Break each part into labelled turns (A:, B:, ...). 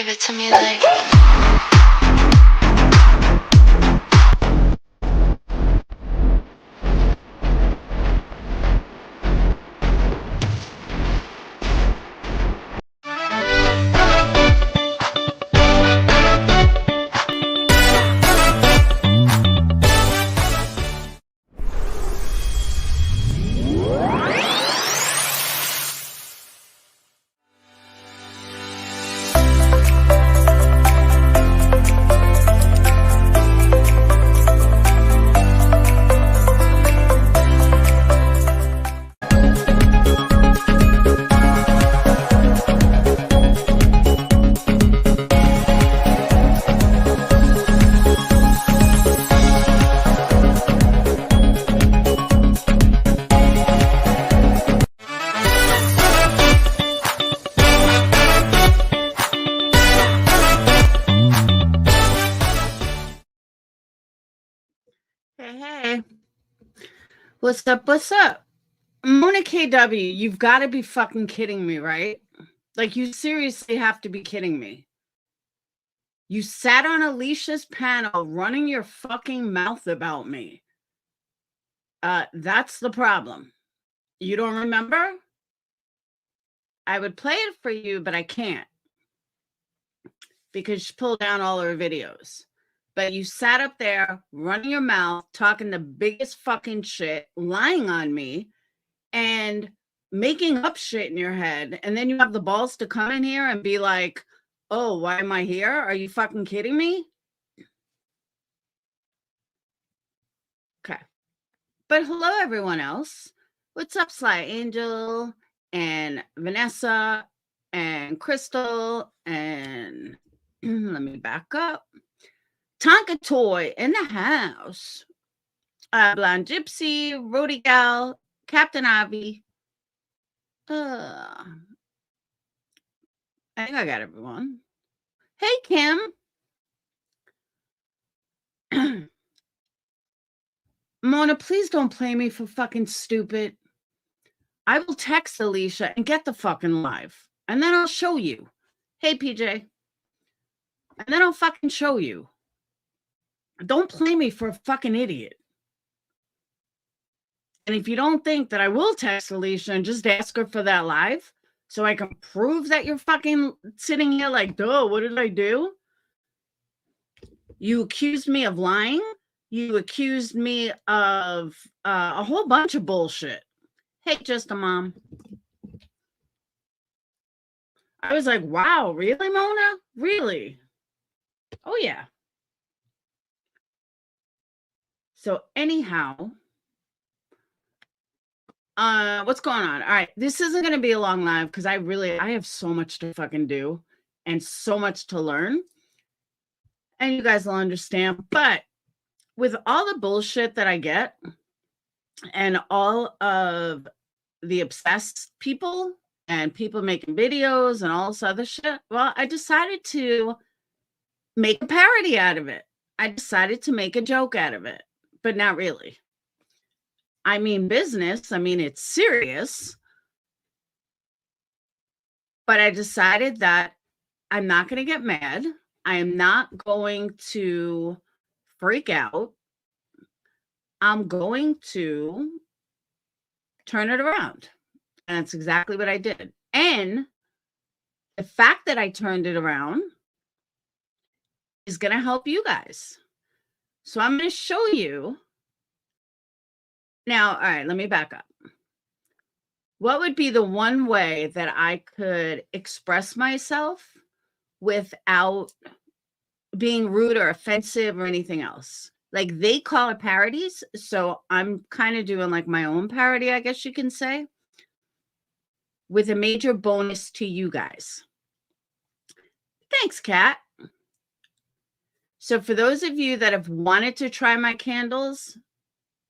A: Give it to me like.
B: Hey, what's up? What's up? Mona KW, you've got to be fucking kidding me, right? Like, you seriously have to be kidding me. You sat on Alicia's panel running your fucking mouth about me. That's the problem. You don't remember? I would play it for you, but I can't. Because she pulled down all her videos. But you sat up there running your mouth, talking the biggest fucking shit, lying on me, and making up shit in your head. And then you have the balls to come in here and be like, oh, why am I here? Are you fucking kidding me? Okay. But hello, everyone else. What's up, Sly Angel and Vanessa and Crystal and let me back up. Tonka Toy in the house. Blonde Gypsy, Rody Gal, Captain Avi. I think I got everyone. Hey, Kim. Mona, please don't play me for fucking stupid. I will text Alicia and get the fucking live. And then I'll show you. Hey, PJ. And then I'll fucking show you. Don't play me for a fucking idiot. And if you don't think that I will text Alicia and just ask her for that live so I can prove that you're fucking sitting here like, duh, what did I do? You accused me of lying. You accused me of a whole bunch of bullshit. Hey, just a mom. I was like, wow, really, Mona? Really? Oh, yeah. So anyhow, what's going on? All right, this isn't going to be a long live because I have so much to fucking do and so much to learn. And you guys will understand. But with all the bullshit that I get and all of the obsessed people and people making videos and all this other shit, well, I decided to make a parody out of it. I decided to make a joke out of it, but not really. I mean business. I mean, it's serious. But I decided that I'm not going to get mad. I am not going to freak out. I'm going to turn it around. And that's exactly what I did. And the fact that I turned it around is going to help you guys. So I'm going to show you. Now, all right, let me back up. What would be the one way that I could express myself without being rude or offensive or anything else? Like, they call it parodies. So I'm kind of doing like my own parody, I guess you can say, with a major bonus to you guys. Thanks, Kat. So for those of you that have wanted to try my candles,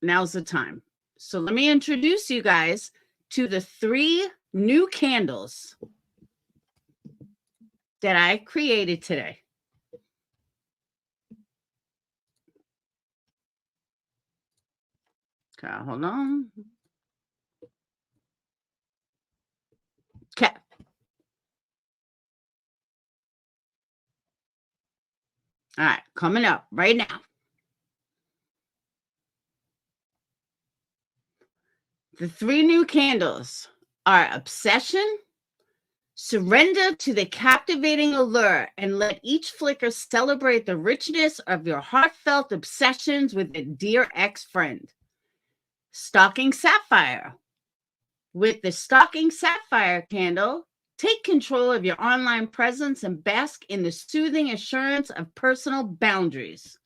B: now's the time. So let me introduce you guys to the 3 new candles that I created today. Okay, hold on. Okay. All right, coming up right now. The 3 new candles are Obsession, surrender to the captivating allure, and let each flicker celebrate the richness of your heartfelt obsessions with a dear ex-friend. Stalking Sapphire. With the Stalking Sapphire candle, take control of your online presence and bask in the soothing assurance of personal boundaries.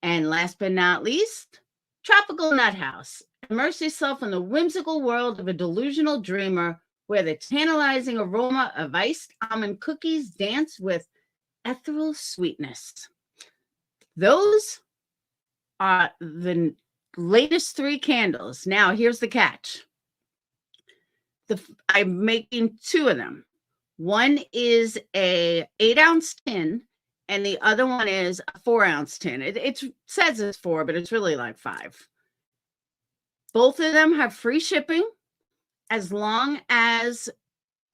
B: And last but not least, Tropical Nut House. Immerse yourself in the whimsical world of a delusional dreamer where the tantalizing aroma of iced almond cookies dance with ethereal sweetness. Those are the latest 3 candles. Now, here's the catch. I'm making 2 of them. One is a 8-ounce tin, and the other one is a 4-ounce tin. It says it's 4, but it's really like 5. Both of them have free shipping as long as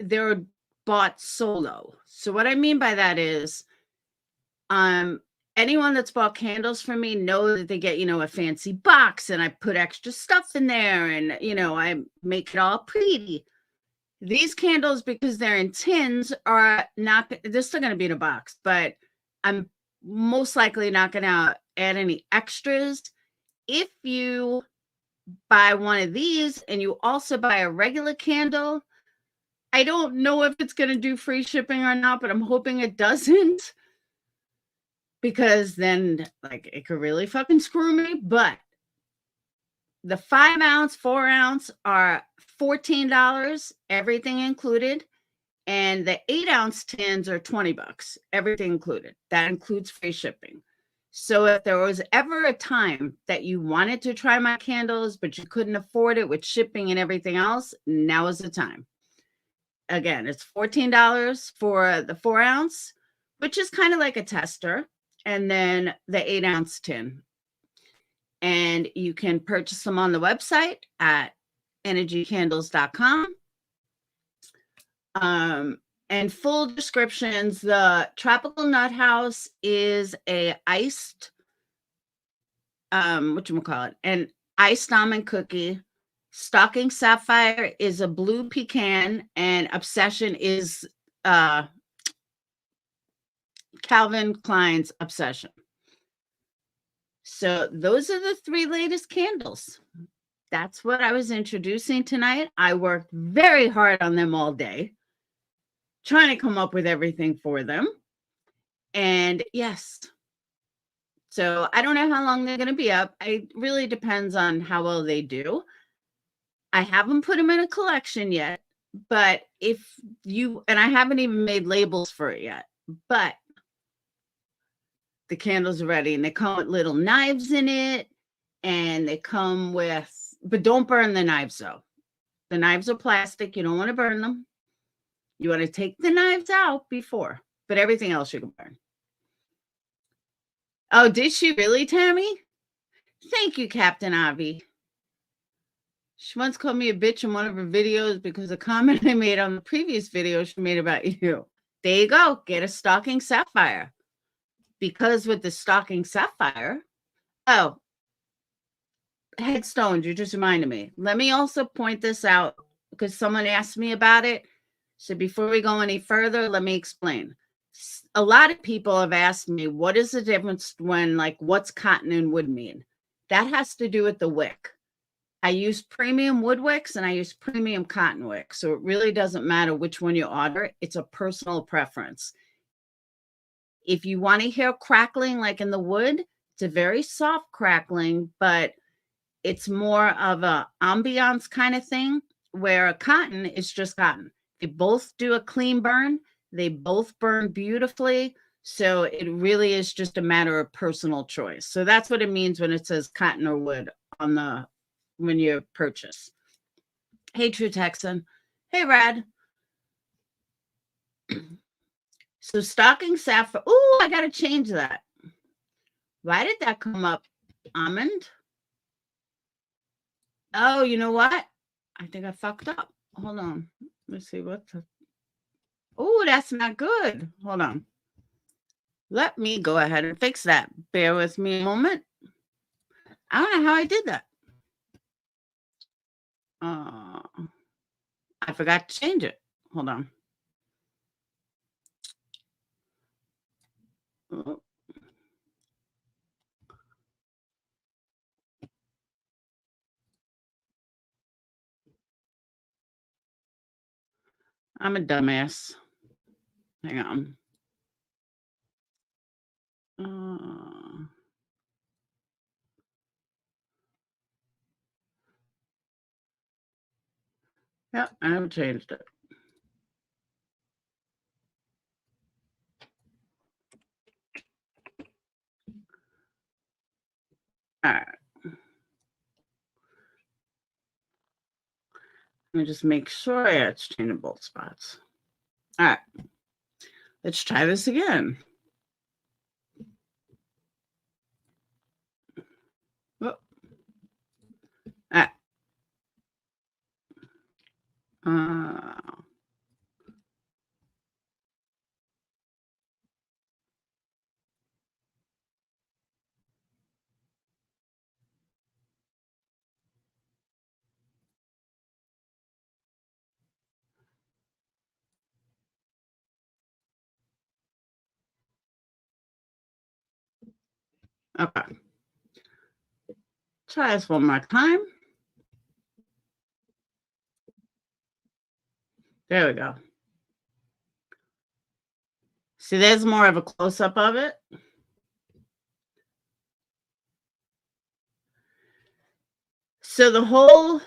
B: they're bought solo. So what I mean by that is, anyone that's bought candles from me know that they get, a fancy box, and I put extra stuff in there, and, I make it all pretty. These candles, because they're in tins, are not, they're still going to be in a box, but I'm most likely not going to add any extras. If you buy one of these and you also buy a regular candle, I don't know if it's going to do free shipping or not, but I'm hoping it doesn't, because then it could really fucking screw me. But the 5-ounce, 4-ounce are $14, everything included. And the 8-ounce tins are $20, everything included. That includes free shipping. So if there was ever a time that you wanted to try my candles, but you couldn't afford it with shipping and everything else, now is the time. Again, it's $14 for the 4-ounce, which is kind of like a tester, and then the 8-ounce tin. And you can purchase them on the website at energycandles.com. And full descriptions, the Tropical Nut House is a iced, an iced almond cookie. Stalking Sapphire is a blue pecan, and Obsession is Calvin Klein's Obsession. So those are the 3 latest candles. That's what I was introducing tonight. I worked very hard on them all day, trying to come up with everything for them. And yes, so I don't know how long they're going to be up. It really depends on how well they do. I haven't put them in a collection yet, but and I haven't even made labels for it yet, but the candles are ready, and they come with little knives in it, and they come with, but don't burn the knives though. The knives are plastic. You don't want to burn them. You want to take the knives out before, but everything else you can burn. Oh, did she really, Tammy? Thank you, Captain Avi. She once called me a bitch in one of her videos because of a comment I made on the previous video she made about you. There you go. Get a Stalking Sapphire. Because with the Stalking Sapphire, headstones, you just reminded me. Let me also point this out because someone asked me about it. So before we go any further, let me explain. A lot of people have asked me, what is the difference when, what's cotton and wood mean? That has to do with the wick. I use premium wood wicks and I use premium cotton wicks. So it really doesn't matter which one you order. It's a personal preference. If you want to hear crackling like in the wood, it's a very soft crackling, but it's more of a ambiance kind of thing, where a cotton is just cotton. They both do a clean burn. They both burn beautifully. So it really is just a matter of personal choice. So that's what it means when it says cotton or wood when you purchase. Hey, True Texan. Hey, Rad. So Stalking Sapphire. Oh, I got to change that. Why did that come up? Almond? Oh, you know what? I think I fucked up. Hold on. Let's see what the... Oh, that's not good. Hold on. Let me go ahead and fix that. Bear with me a moment. I don't know how I did that. I forgot to change it. Hold on. Oh. I'm a dumbass. Hang on. Yep, I haven't changed it. All right. Let me just make sure it's changed in both spots. All right. Let's try this again. Oh. All right. Okay. Try this one more time. There we go. See, there's more of a close-up of it. So the whole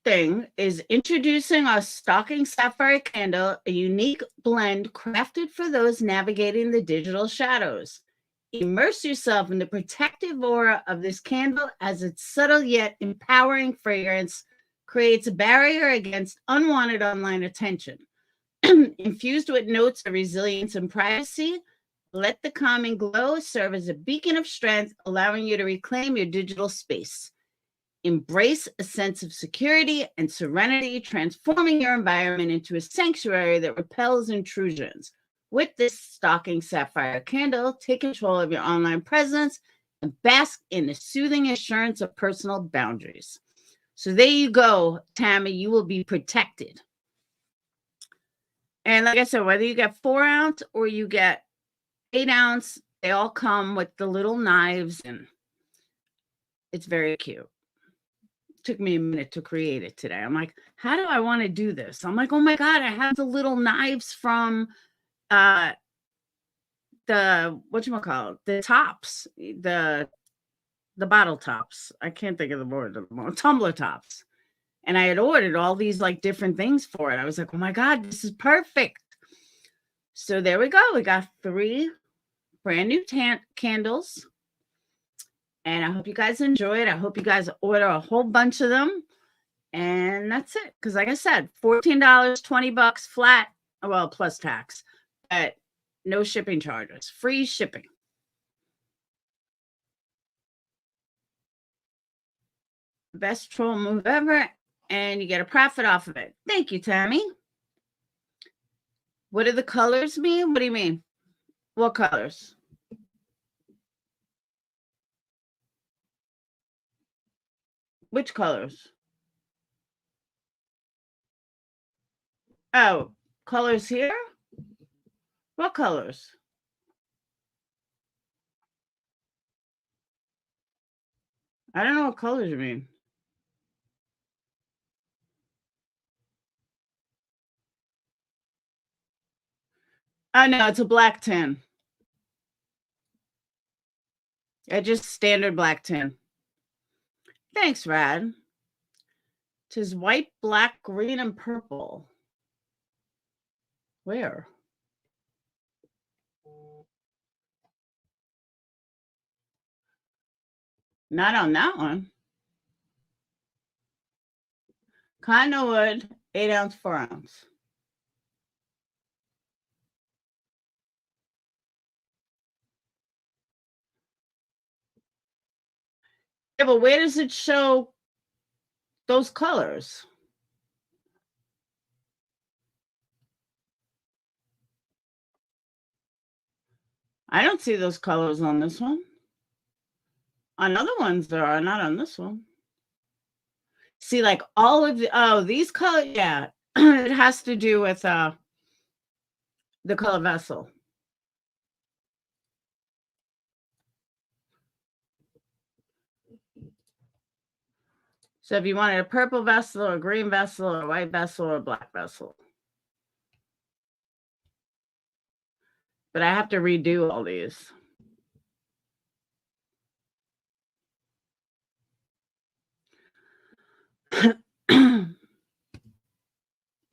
B: thing is introducing our Stalking Sapphire candle, a unique blend crafted for those navigating the digital shadows. Immerse yourself in the protective aura of this candle as its subtle yet empowering fragrance creates a barrier against unwanted online attention. Infused with notes of resilience and privacy, let the calming glow serve as a beacon of strength, allowing you to reclaim your digital space. Embrace a sense of security and serenity, transforming your environment into a sanctuary that repels intrusions. With this Stalking Sapphire candle, take control of your online presence and bask in the soothing assurance of personal boundaries. So there you go, Tammy. You will be protected. And like I said, whether you get 4 ounce or you get 8 ounce, they all come with the little knives, and it's very cute. Took me a minute to create it today. I'm like, how do I want to do this? I'm like, oh my God, I have the little knives from the whatchamacallit, the tops, the bottle tops. I can't think of the word, tumbler tops. And I had ordered all these like different things for it. I was like, oh my God, this is perfect. So there we go. We got 3 brand new candles. And I hope you guys enjoy it. I hope you guys order a whole bunch of them. And that's it. Because like I said, $14, $20 flat, well, plus tax, but no shipping charges, free shipping. Best troll move ever. And you get a profit off of it. Thank you, Tammy. What do the colors mean? What do you mean? What colors? Which colors? Oh, colors here? What colors? I don't know what colors you mean. Oh, no, it's a black tin. Just standard black tin. Thanks, Rad. Tis white, black, green, and purple. Where? Not on that one. Cotton wood, 8 ounce, 4 ounce. Yeah, but where does it show those colors? I don't see those colors on this one. On other ones there are, not on this one. See, like all of these colors, yeah. It has to do with the color vessel. So if you wanted a purple vessel or a green vessel or a white vessel or a black vessel. But I have to redo all these.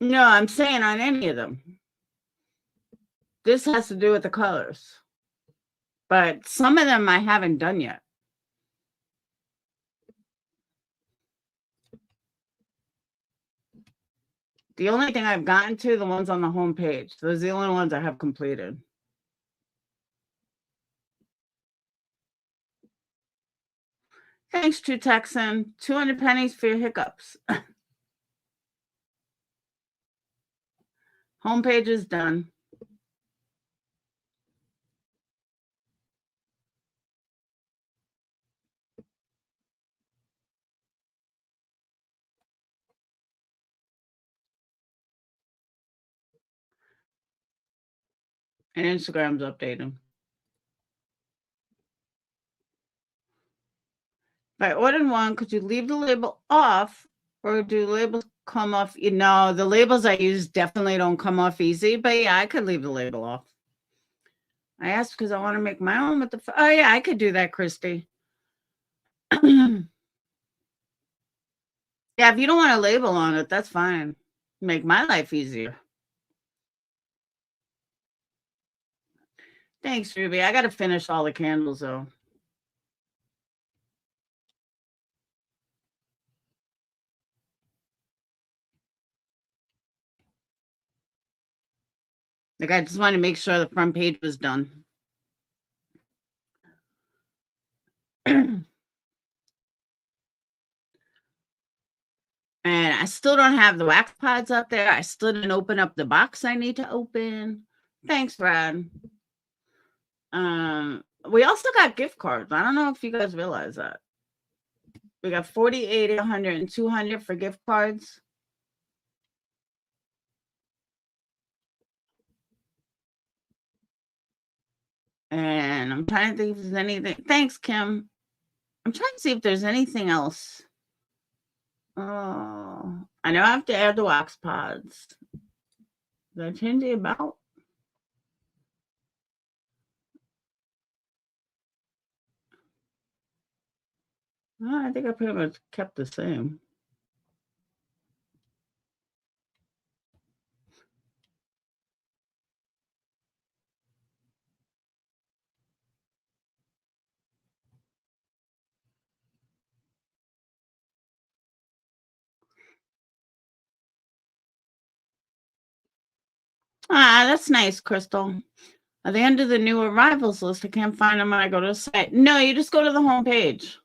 B: No, I'm saying on any of them. This has to do with the colors. But some of them I haven't done yet. The only thing I've gotten to, the ones on the home page. Those are the only ones I have completed. Thanks, True Texan. 200 pennies for your hiccups. Homepage is done. And Instagram's updating. If I ordered one, could you leave the label off or do labels come off? You know, the labels I use definitely don't come off easy, but yeah, I could leave the label off. I asked because I want to make my own with the, oh yeah, I could do that, Christy. Yeah, if you don't want a label on it, that's fine. Make my life easier. Thanks, Ruby. I got to finish all the candles though. Like, I just want to make sure the front page was done. And I still don't have the wax pods up there. I still didn't open up the box I need to open. Thanks, Brad. We also got gift cards. I don't know if you guys realize that. We got 40, 80, 100, and 200 for gift cards. And I'm trying to think if there's anything. Thanks, Kim. I'm trying to see if there's anything else. Oh, I know I have to add the wax pods. Did I change the about? Oh, I think I pretty much kept the same. Ah, that's nice, Crystal. At the end of the new arrivals list, I can't find them when I go to the site. No, you just go to the home page.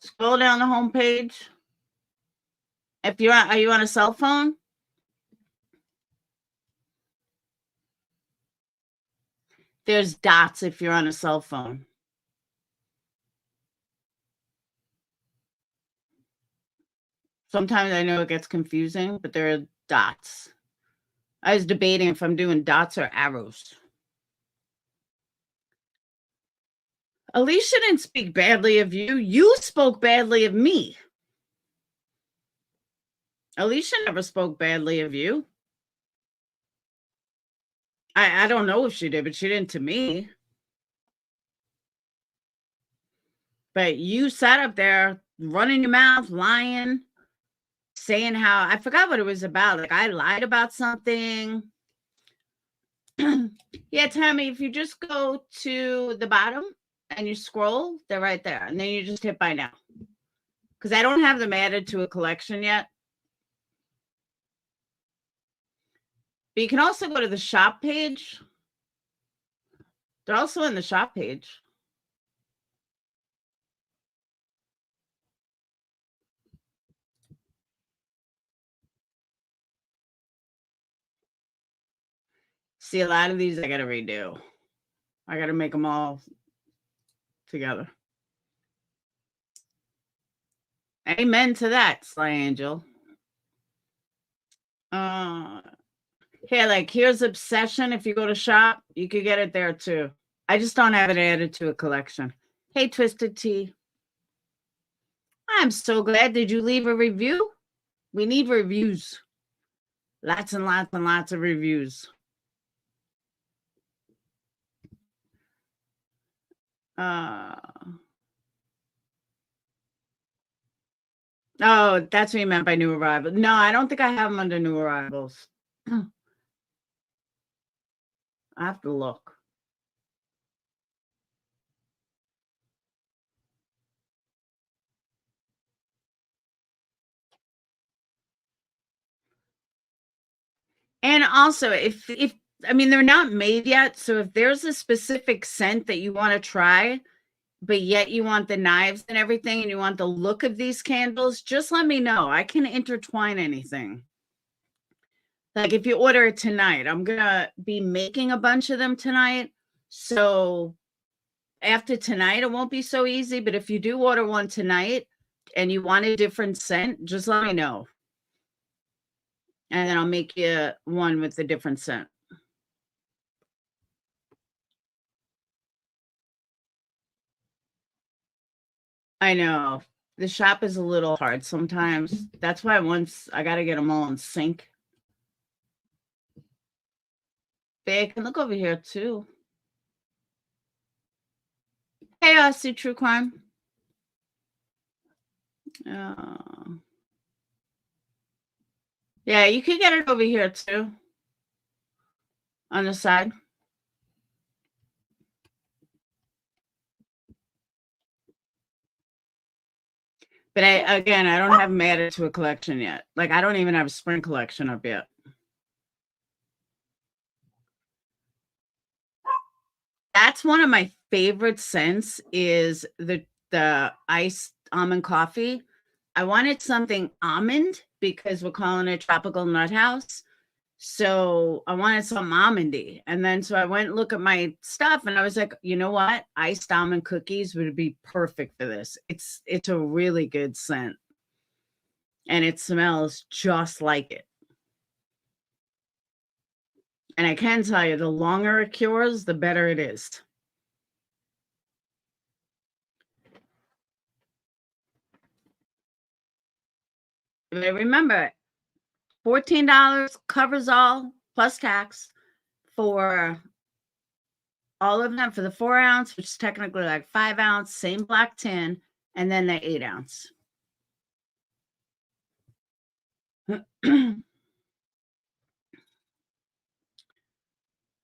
B: Scroll down the home page. If you're are you on a cell phone? There's dots if you're on a cell phone. Sometimes I know it gets confusing, but there are dots. I was debating if I'm doing dots or arrows. Alicia didn't speak badly of you. You spoke badly of me. Alicia never spoke badly of you. I don't know if she did, but she didn't to me. But you sat up there running your mouth, lying, saying how I forgot what it was about. Like I lied about something. Yeah, Tammy, if you just go to the bottom and you scroll, they're right there. And then you just hit buy now. Because I don't have them added to a collection yet. But you can also go to the shop page. They're also in the shop page. See, a lot of these I got to redo. I got to make them all together. Amen to that, Sly Angel. Here, like, here's Obsession. If you go to shop, you could get it there too. I just don't have it added to a collection. Hey, Twisted Tea. I'm so glad. Did you leave a review? We need reviews. Lots and lots and lots of reviews. Oh, that's what you meant by new arrival. No, I don't think I have them under new arrivals. I have to look. And also, if I mean, they're not made yet, so if there's a specific scent that you want to try, but yet you want the knives and everything, and you want the look of these candles, just let me know. I can intertwine anything. Like if you order it tonight, I'm gonna be making a bunch of them tonight. So after tonight, it won't be so easy. But if you do order one tonight and you want a different scent, just let me know. And then I'll make you one with a different scent. I know. The shop is a little hard sometimes. That's why once I got to get them all in sync. Babe, I can look over here too. Hey, Aussie True Crime. Yeah, you can get it over here too. On the side. But I don't have them added to a collection yet. Like I don't even have a spring collection up yet. That's one of my favorite scents is the iced almond coffee. I wanted something almond because we're calling it Tropical Nut House. So I wanted something almondy. And then so I went and look at my stuff and I was like, you know what? Iced almond cookies would be perfect for this. It's a really good scent. And it smells just like it. And I can tell you, the longer it cures, the better it is. But remember, $14 covers all plus tax for all of them for the 4 ounce, which is technically like 5 ounce, same black tin, and then the 8 ounce.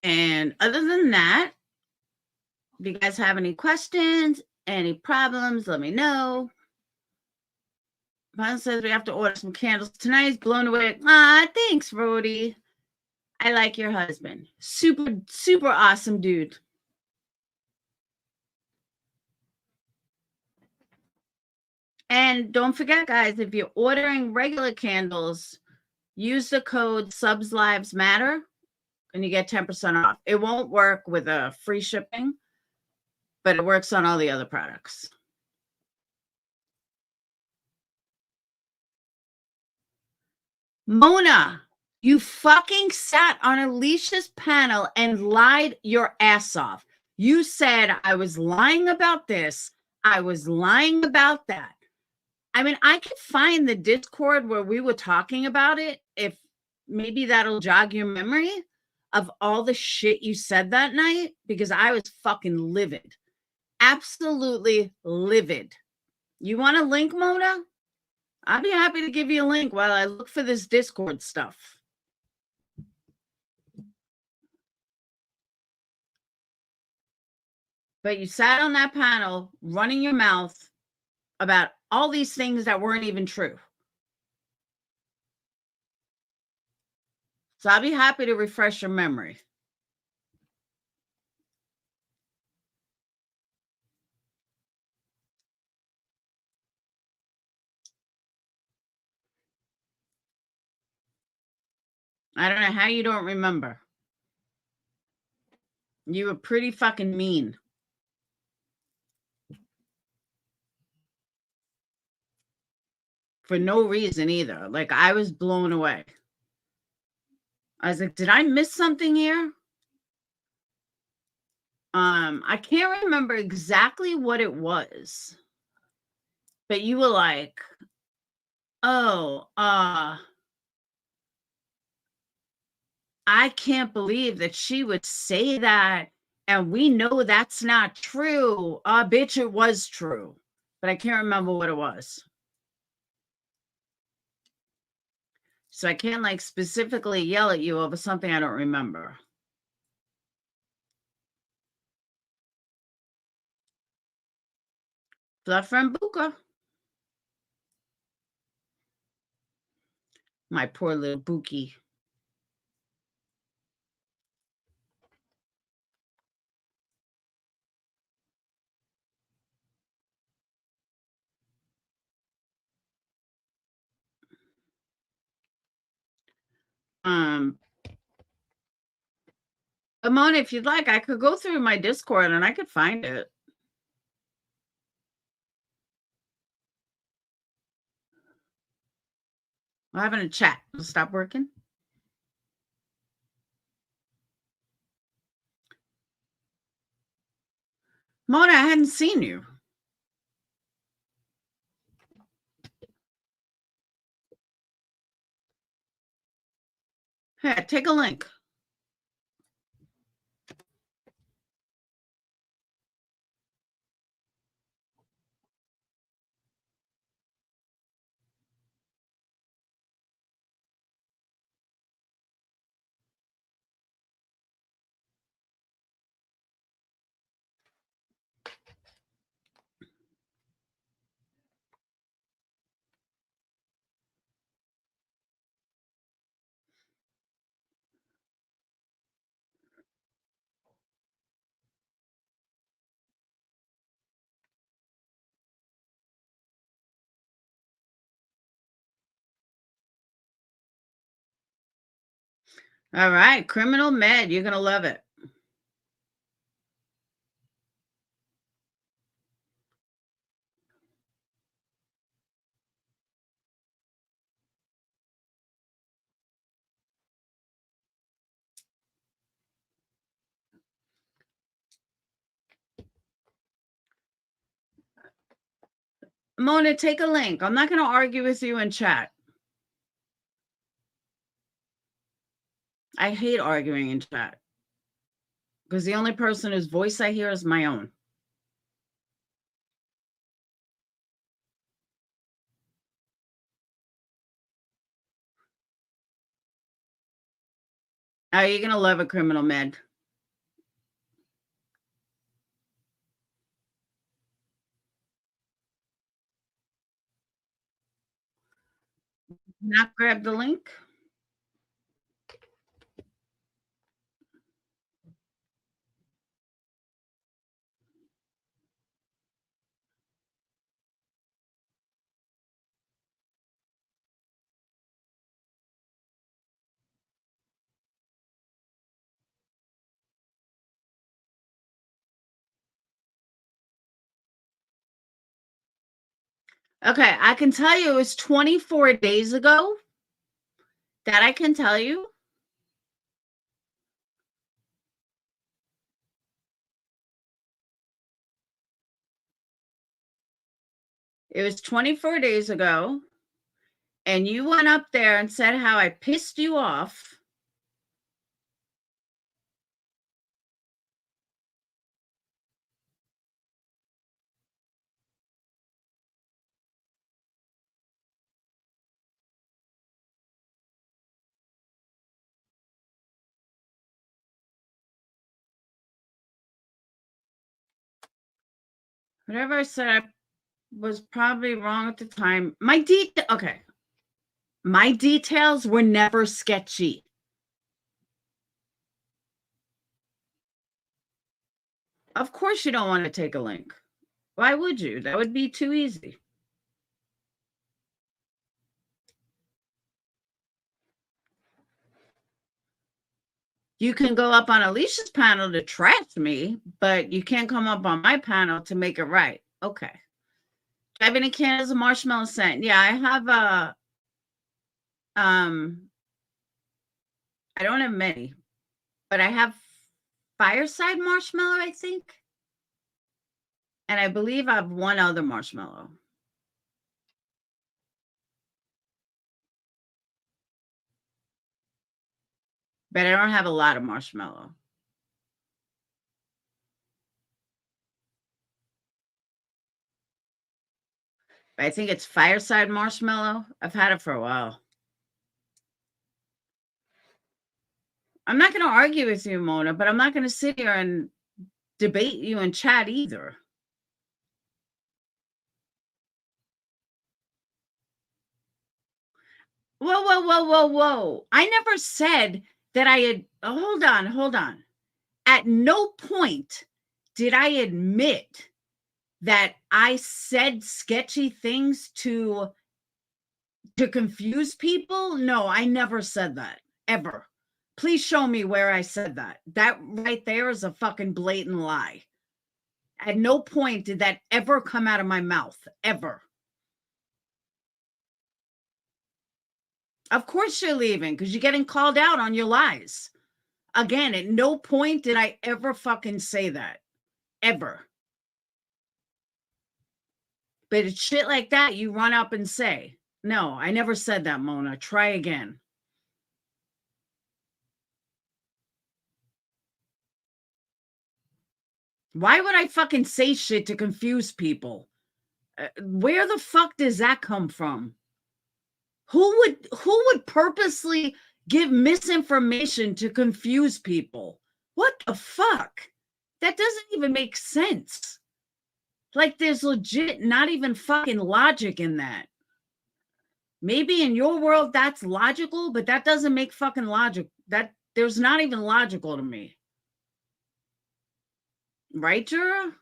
B: And other than that, if you guys have any questions, any problems, let me know. Mom says we have to order some candles tonight. Blown away. Thanks, Rhodey. I like your husband. Super, super awesome dude. And don't forget, guys, if you're ordering regular candles, use the code Subs Lives Matter and you get 10% off. It won't work with a free shipping, but it works on all the other products. Mona, you fucking sat on Alicia's panel and lied your ass off. You said I was lying about this. I was lying about that. I mean, I could find the Discord where we were talking about it. If maybe that'll jog your memory of all the shit you said that night, because I was fucking livid. Absolutely livid. You want a link, Mona? I'd be happy to give you a link while I look for this Discord stuff. But you sat on that panel running your mouth about all these things that weren't even true. So I'll be happy to refresh your memory. I don't know how you don't remember. You were pretty fucking mean. For no reason either. Like, I was blown away. I was like, did I miss something here? I can't remember exactly what it was. But you were like, oh, I can't believe that she would say that. And we know that's not true. Bitch, it was true. But I can't remember what it was. So I can't like specifically yell at you over something I don't remember. Fluff from Buka. My poor little Buki. Amon, if you'd like, I could go through my Discord and I could find it. We're having a chat. Stop working. Mona, I hadn't seen you. Here, take a link. All right, Criminal Med. You're going to love it. Mona, take a link. I'm not going to argue with you in chat. I hate arguing in chat because the only person whose voice I hear is my own. Oh, you're going to love a Criminal Med. Not grab the link? Okay, I can tell you it was 24 days ago. That I can tell you. It was 24 days ago. And you went up there and said how I pissed you off. Whatever I said, I was probably wrong at the time. My details were never sketchy. Of course you don't want to take a link. Why would you? That would be too easy. You can go up on Alicia's panel to trash me, but you can't come up on my panel to make it right. Okay. Do I have any candles of marshmallow scent? Yeah, I have I don't have many, but I have fireside marshmallow, I think. And I believe I have one other marshmallow. But I don't have a lot of marshmallow. But I think it's fireside marshmallow. I've had it for a while. I'm not going to argue with you, Mona, but I'm not going to sit here and debate you in chat either. Whoa. I never said that I had, hold on. At no point did I admit that I said sketchy things to confuse people. No, I never said that, ever. Please show me where I said that. That right there is a fucking blatant lie. At no point did that ever come out of my mouth, ever. Of course you're leaving because you're getting called out on your lies. Again, at no point did I ever fucking say that. Ever. But it's shit like that you run up and say. No, I never said that, Mona. Try again. Why would I fucking say shit to confuse people? Where the fuck does that come from? Who would purposely give misinformation to confuse people? What the fuck? That doesn't even make sense. Like there's legit not even fucking logic in that. Maybe in your world that's logical, but that doesn't make fucking logic. That there's not even logical to me. Right, Jura?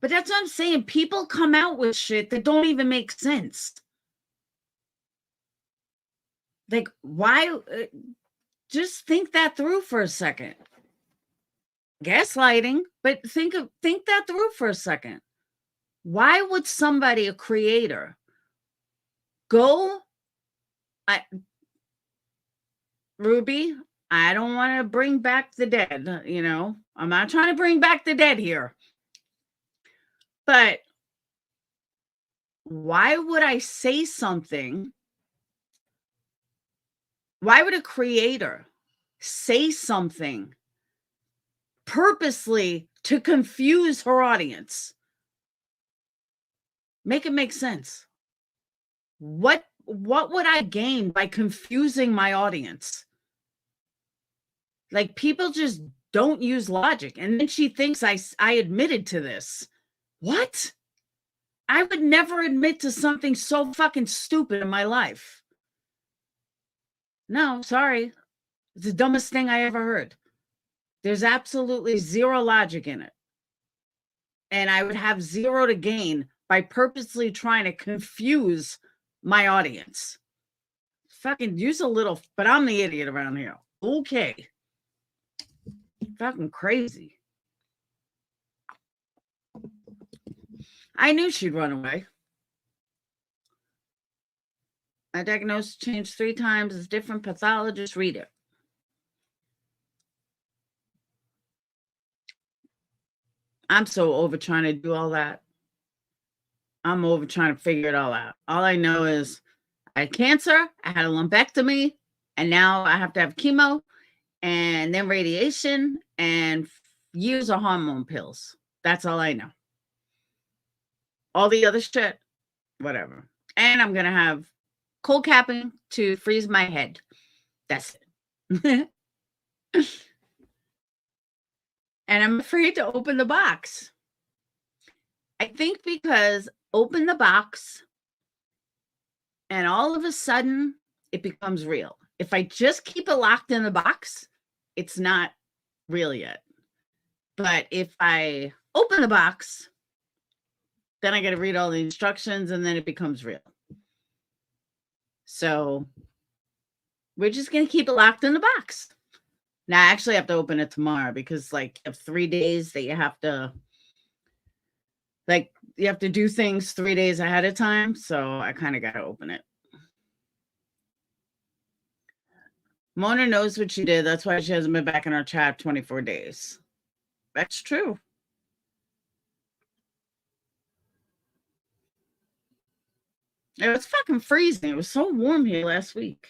B: But that's what I'm saying. People come out with shit that don't even make sense. Like, why? Just think that through for a second. Gaslighting, but think that through for a second. Why would somebody, a creator, go? Ruby, I don't want to bring back the dead. You know, I'm not trying to bring back the dead here. But why would I say something? Why would a creator say something purposely to confuse her audience? Make it make sense. What would I gain by confusing my audience? Like people just don't use logic. And then she thinks I admitted to this. What? I would never admit to something so fucking stupid in my life. No, sorry. It's the dumbest thing I ever heard. There's absolutely zero logic in it. And I would have zero to gain by purposely trying to confuse my audience. Fucking use a little, but I'm the idiot around here. Okay. Fucking crazy. I knew she'd run away. My diagnosis changed 3 times as different pathologists read it. I'm so over trying to do all that. I'm over trying to figure it all out. All I know is I had cancer, I had a lumpectomy, and now I have to have chemo and then radiation and years of hormone pills. That's all I know. All the other shit, whatever. And I'm going to have cold capping to freeze my head. That's it. And I'm afraid to open the box. I think because open the box and all of a sudden it becomes real. If I just keep it locked in the box, it's not real yet. But if I open the box, then I got to read all the instructions and then it becomes real. So we're just going to keep it locked in the box. Now, I actually have to open it tomorrow because, like, you have 3 days that you have to, like, you have to do things 3 days ahead of time. So I kind of got to open it. Mona knows what she did. That's why she hasn't been back in our chat 24 days. That's true. It was fucking freezing. It was so warm here last week.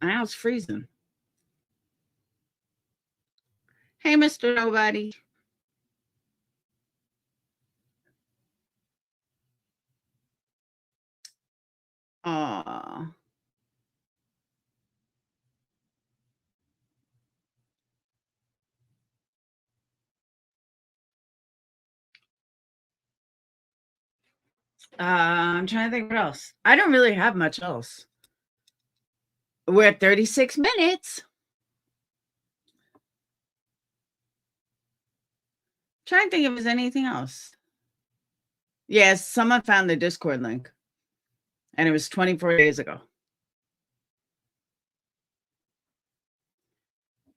B: Now it's freezing. Hey, Mr. Nobody. Aw. I'm trying to think what else. I don't really have much else. We're at 36 minutes. Trying to think if there's anything else. Yes, someone found the Discord link. And it was 24 days ago.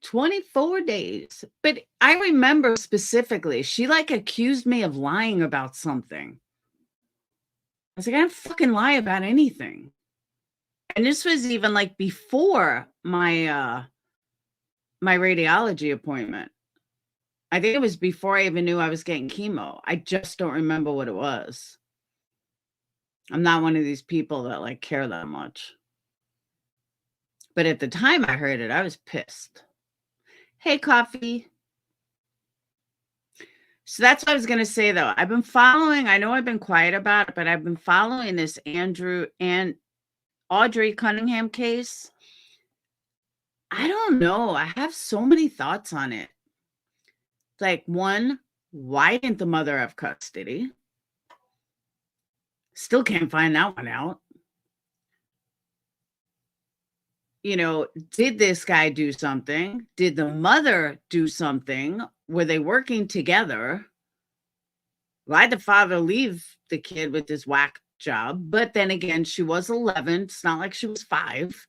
B: 24 days. But I remember specifically, she like accused me of lying about something. I was like, I don't fucking lie about anything. And this was even like before my my radiology appointment. I think it was before I even knew I was getting chemo. I just don't remember what it was. I'm not one of these people that like care that much. But at the time I heard it, I was pissed. Hey, Coffee. So that's what I was going to say, though. I've been following, I know I've been quiet about it, but I've been following this Andrew and Audrey Cunningham case. I don't know. I have so many thoughts on it. Like, one, why didn't the mother have custody? Still can't find that one out. You know, did this guy do something? Did the mother do something? Were they working together? Why'd the father leave the kid with this whack job? But then again, she was 11. It's not like she was 5.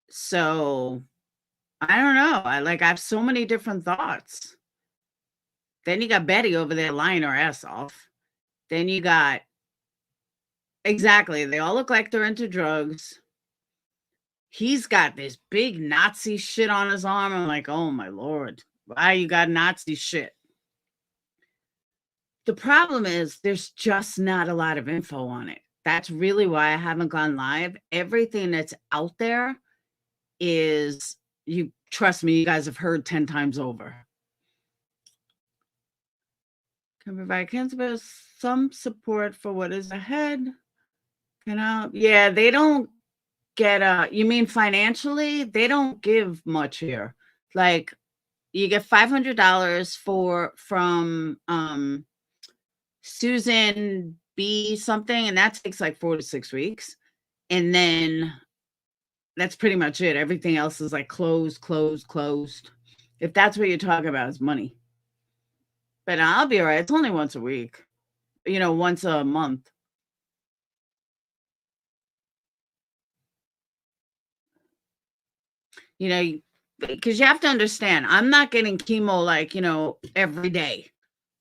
B: So I don't know. I have so many different thoughts. Then you got Betty over there lying her ass off. Then you got, exactly, they all look like they're into drugs. He's got this big Nazi shit on his arm. I'm like, oh my Lord, why you got Nazi shit? The problem is there's just not a lot of info on it. That's really why I haven't gone live. Everything that's out there is, you trust me, you guys have heard 10 times over. Can provide cancer some support for what is ahead. Yeah, they don't get you mean financially? They don't give much here. Like, you get $500 from Susan B something, and that takes like 4 to 6 weeks. And then that's pretty much it. Everything else is like closed. If that's what you're talking about, is money. But I'll be all right. It's only once a week, once a month. Because you have to understand, I'm not getting chemo like, every day.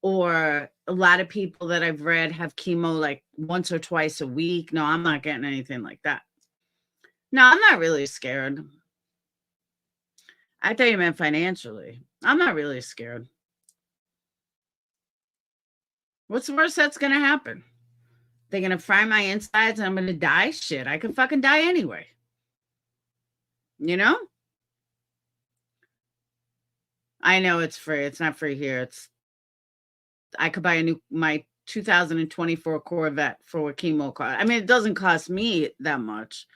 B: Or a lot of people that I've read have chemo like once or twice a week. No, I'm not getting anything like that. No, I'm not really scared. I thought you meant financially. I'm not really scared. What's the worst that's going to happen? They're going to fry my insides and I'm going to die? Shit, I could fucking die anyway. I know it's free. It's not free here. I could buy my 2024 Corvette for what chemo cost. I mean, it doesn't cost me that much.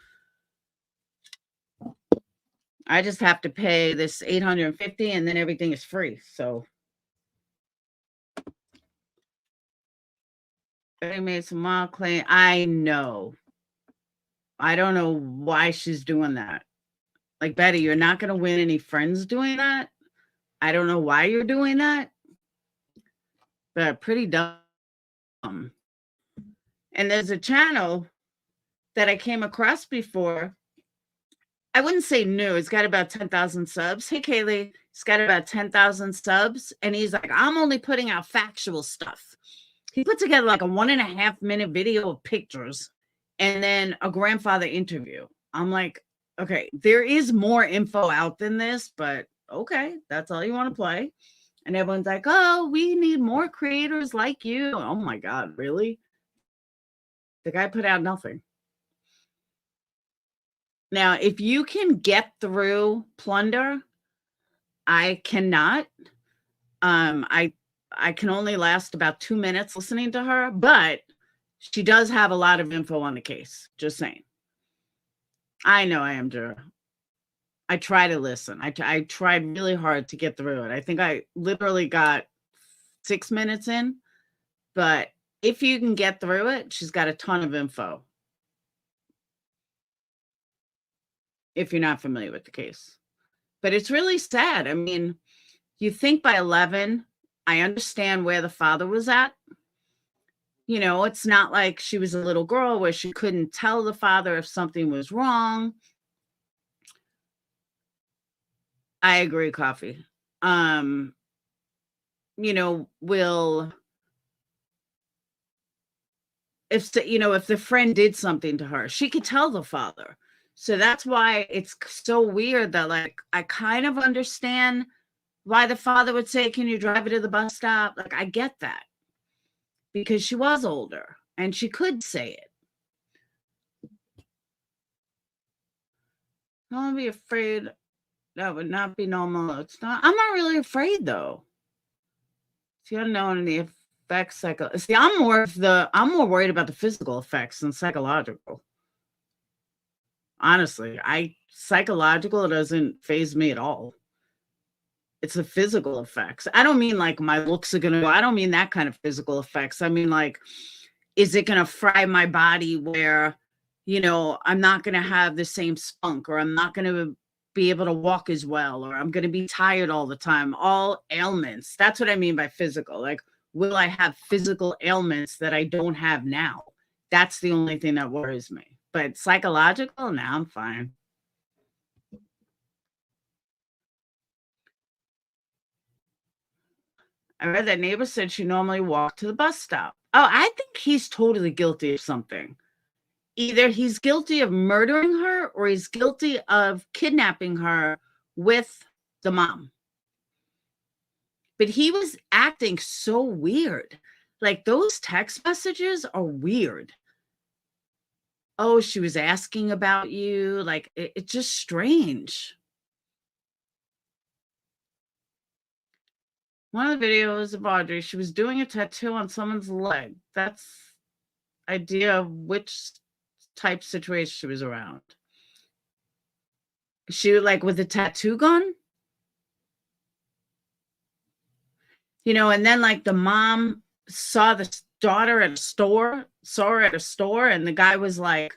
B: I just have to pay this $850 and then everything is free. So I made some mild claim. I know. I don't know why she's doing that. Like, Betty, you're not going to win any friends doing that. I don't know why you're doing that, but pretty dumb. And there's a channel that I came across before. I wouldn't say new. He's got about 10,000 subs. Hey, Kaylee, he's got about 10,000 subs. And he's like, I'm only putting out factual stuff. He put together like a 1.5-minute video of pictures and then a grandfather interview. I'm like, okay, there is more info out than this, but okay, that's all you want to play. And everyone's like, oh, we need more creators like you. Oh my God, really? The guy put out nothing. Now, if you can get through Plunder, I cannot. I can only last about 2 minutes listening to her, but she does have a lot of info on the case. Just saying. I know I am, Drew. I try to listen. I tried really hard to get through it. I think I literally got 6 minutes in, but if you can get through it, she's got a ton of info. If you're not familiar with the case. But it's really sad. I mean, you think by 11, I understand where the father was at. You know, it's not like she was a little girl where she couldn't tell the father if something was wrong. I agree, Coffee. You know, if the friend did something to her, she could tell the father. So that's why it's so weird that, like, I kind of understand why the father would say, can you drive her to the bus stop? Like, I get that because she was older and she could say it. Don't be afraid. That would not be normal. It's not. I'm not really afraid though. See, I don't know any effects. See, I'm more worried about the physical effects than psychological. Honestly, psychological doesn't faze me at all. It's the physical effects. I don't mean like my looks are gonna go. I don't mean that kind of physical effects. I mean, like, is it gonna fry my body where, you know, I'm not gonna have the same spunk, or I'm not gonna be able to walk as well, or I'm gonna be tired all the time. All ailments. That's what I mean by physical. Like, will I have physical ailments that I don't have now? That's the only thing that worries me. But psychological, now I'm fine. I read that neighbor said she normally walked to the bus stop. Oh, I think he's totally guilty of something. Either he's guilty of murdering her or he's guilty of kidnapping her with the mom. But he was acting so weird. Like, those text messages are weird. Oh, she was asking about you. Like, it's just strange. One of the videos of Audrey, she was doing a tattoo on someone's leg. That's idea of which type situation she was around. She, like, with a tattoo gun? You know, and then, like, the mom saw the daughter at a store, and the guy was like,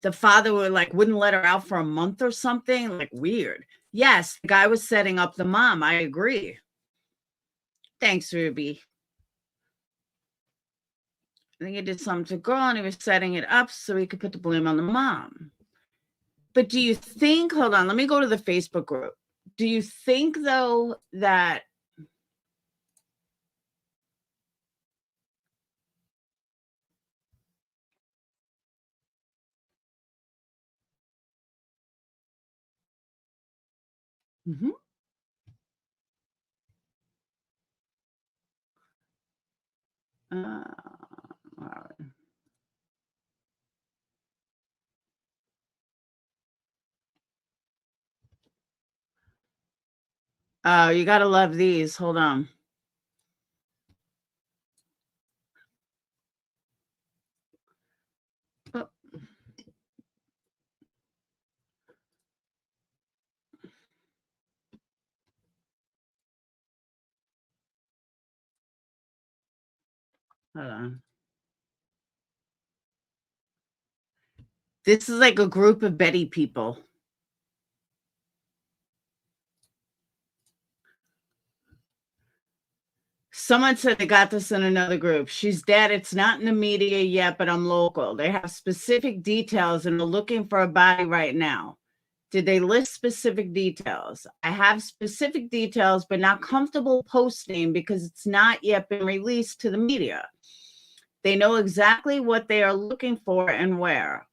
B: the father wouldn't let her out for a month or something. Like, weird. Yes, the guy was setting up the mom. I agree. Thanks, Ruby. I think he did something to girl and he was setting it up so he could put the blame on the mom. But do you think, hold on, let me go to the Facebook group. Do you think, though, that all right. Oh, you got to love these. Hold on. Oh. Hold on. This is like a group of Betty people. Someone said they got this in another group. She's dead. It's not in the media yet, but I'm local. They have specific details and are looking for a body right now. Did they list specific details? I have specific details, but not comfortable posting because it's not yet been released to the media. They know exactly what they are looking for and where.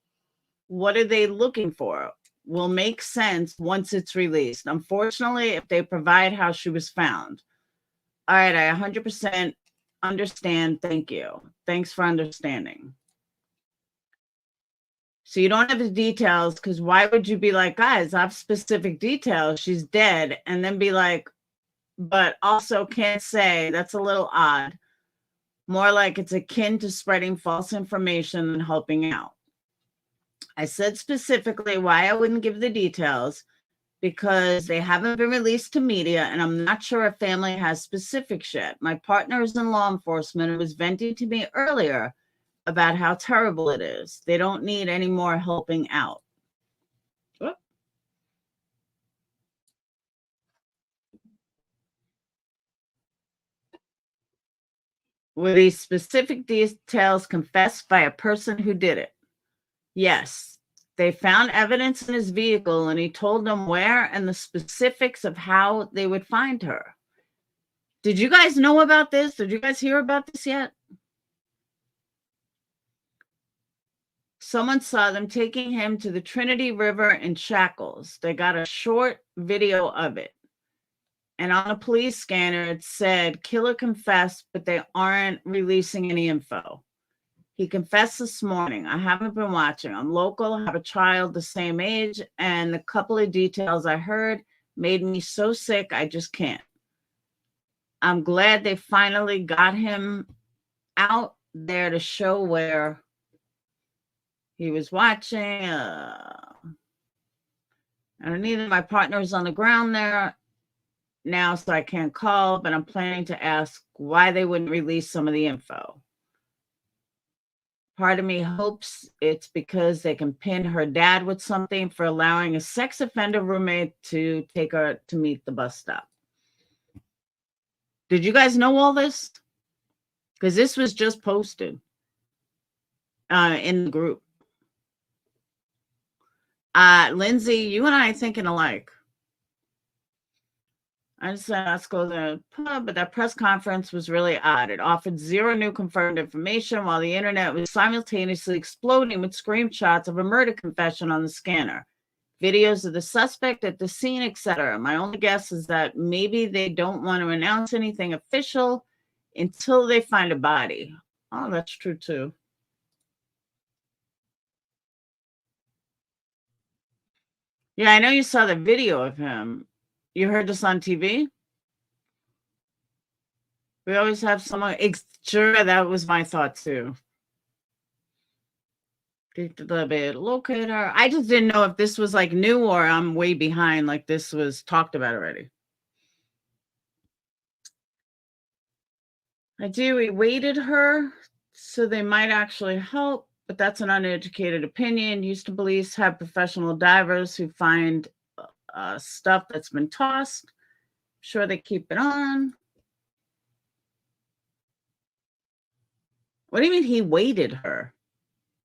B: What are they looking for? Will make sense once it's released. Unfortunately, if they provide how she was found. All right, I 100% understand. Thank you. Thanks for understanding. So you don't have the details, because why would you be like, guys, I have specific details. She's dead. And then be like, but also can't say. That's a little odd. More like it's akin to spreading false information than helping out. I said specifically why I wouldn't give the details, because they haven't been released to media, and I'm not sure if family has specifics yet. My partner is in law enforcement and was venting to me earlier about how terrible it is. They don't need any more helping out. Whoop. Were these specific details confessed by a person who did it? Yes. They found evidence in his vehicle, and he told them where and the specifics of how they would find her. Did you guys know about this? Did you guys hear about this yet? Someone saw them taking him to the Trinity River in shackles. They got a short video of it. And on a police scanner, it said, killer confessed, but they aren't releasing any info. He confessed this morning. I haven't been watching. I'm local, have a child the same age, and the couple of details I heard made me so sick, I just can't. I'm glad they finally got him out there to show where he was watching. And neither my partner is on the ground there now, so I can't call, but I'm planning to ask why they wouldn't release some of the info. Part of me hopes it's because they can pin her dad with something for allowing a sex offender roommate to take her to meet the bus stop. Did you guys know all this? Because this was just posted in the group. Lindsay, you and I are thinking alike. I just said, let's go to the pub, but that press conference was really odd. It offered zero new confirmed information while the internet was simultaneously exploding with screenshots of a murder confession on the scanner, videos of the suspect at the scene, etc. My only guess is that maybe they don't want to announce anything official until they find a body. Oh, that's true too. Yeah, I know you saw the video of him. You heard this on TV? We always have someone. Sure, that was my thought too. Locator. I just didn't know if this was like new or I'm way behind, like this was talked about already. We weighted her, so they might actually help, but that's an uneducated opinion. Houston police have professional divers who find stuff that's been tossed. I'm sure they keep it on. What do you mean he weighted her?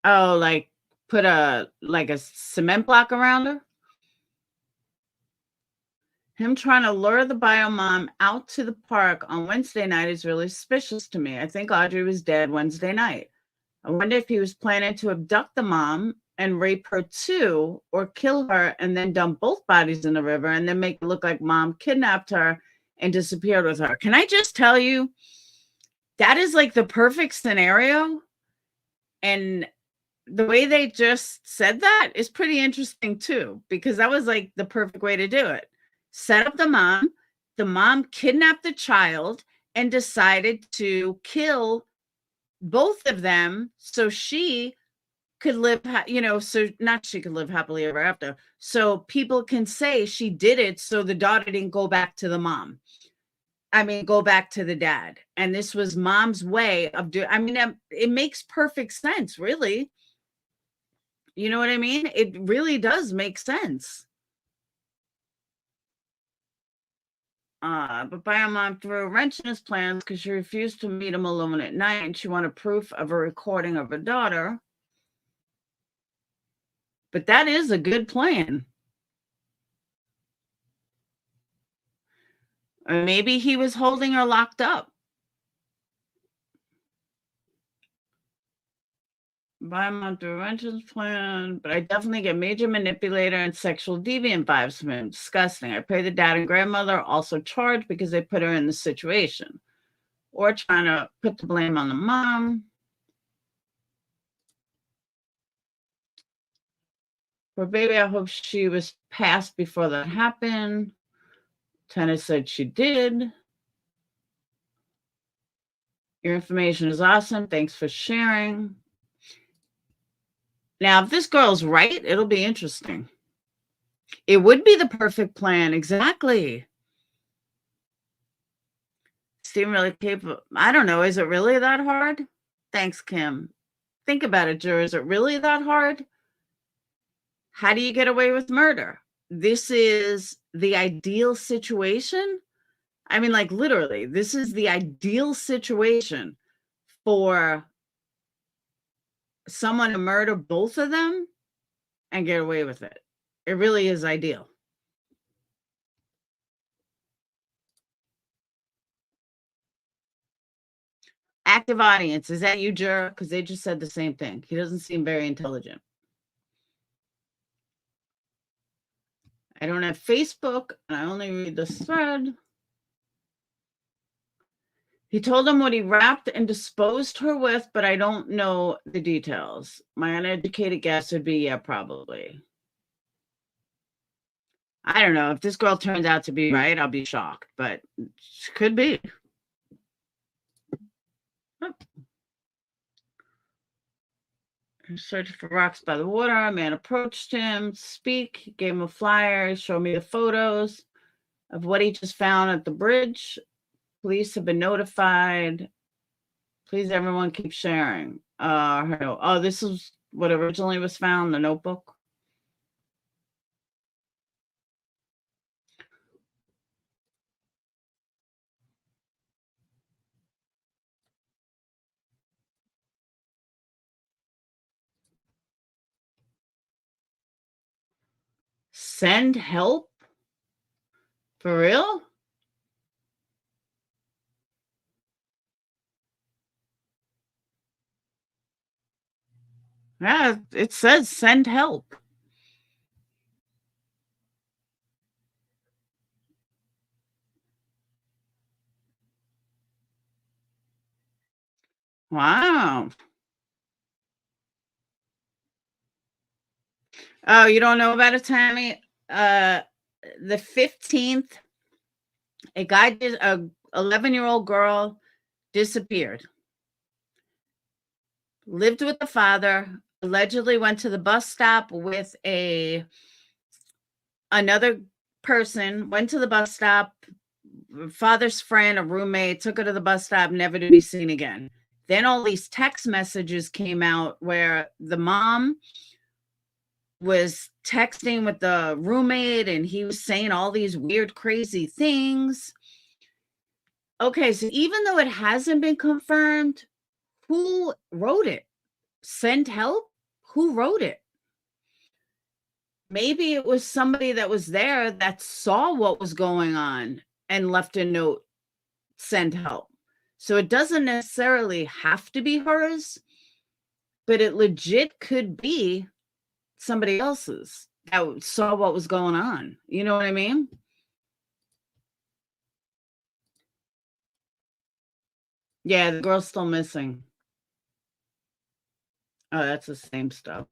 B: Oh, like put a cement block around her? Him trying to lure the bio mom out to the park on Wednesday night is really suspicious to me. I think Audrey was dead Wednesday night. I wonder if he was planning to abduct the mom and rape her too, or kill her and then dump both bodies in the river and then make it look like mom kidnapped her and disappeared with her. Can I just tell you, that is like the perfect scenario. And the way they just said that is pretty interesting too, because that was like the perfect way to do it. Set up the mom kidnapped the child and decided to kill both of them so she could live, so not she could live happily ever after. So people can say she did it so the daughter didn't go back to the mom. Go back to the dad. And this was mom's way of doing, it makes perfect sense, really. You know what I mean? It really does make sense. But Bio Mom threw a wrench in his plans because she refused to meet him alone at night, and she wanted proof of a recording of her daughter. But that is a good plan. Or maybe he was holding her locked up. Bio Mom threw a wrench in his plan, but I definitely get major manipulator and sexual deviant vibes from him. Disgusting. I pray the dad and grandmother are also charged because they put her in the situation. Or trying to put the blame on the mom. For baby, I hope she was passed before that happened. Tennis said she did. Your information is awesome. Thanks for sharing. Now, if this girl's right, it'll be interesting. It would be the perfect plan. Exactly. Steven really capable. I don't know. Is it really that hard? Thanks, Kim. Think about it, Drew. Is it really that hard? How do you get away with murder? This is the ideal situation. I mean, like literally, this is the ideal situation for someone to murder both of them and get away with it. It really is ideal. Active audience. Is that you, Jer? Because they just said the same thing. He doesn't seem very intelligent. I don't have Facebook, and I only read this thread. He told him what he wrapped and disposed her with, but I don't know the details. My uneducated guess would be, yeah, probably. I don't know. If this girl turns out to be right, I'll be shocked, but she could be. Oh. Searching for rocks by the water. A man approached him, speak, gave him a flyer, showed me the photos of what he just found at the bridge. Police have been notified. Please, everyone, keep sharing. Oh, this is what originally was found, the notebook. Send help? For real? Yeah, it says send help. Wow. Oh, you don't know about it, Tammy? The 15th, a 11-year-old girl disappeared. Lived with the father, allegedly went to the bus stop with another person, went to the bus stop, father's friend, a roommate, took her to the bus stop, never to be seen again. Then all these text messages came out where the mom was texting with the roommate and he was saying all these weird, crazy things. Okay, so even though it hasn't been confirmed, who wrote it? Send help? Who wrote it? Maybe it was somebody that was there that saw what was going on and left a note, send help. So it doesn't necessarily have to be hers, but it legit could be somebody else's that saw what was going on. You know what I mean? Yeah, the girl's still missing. Oh, that's the same stuff.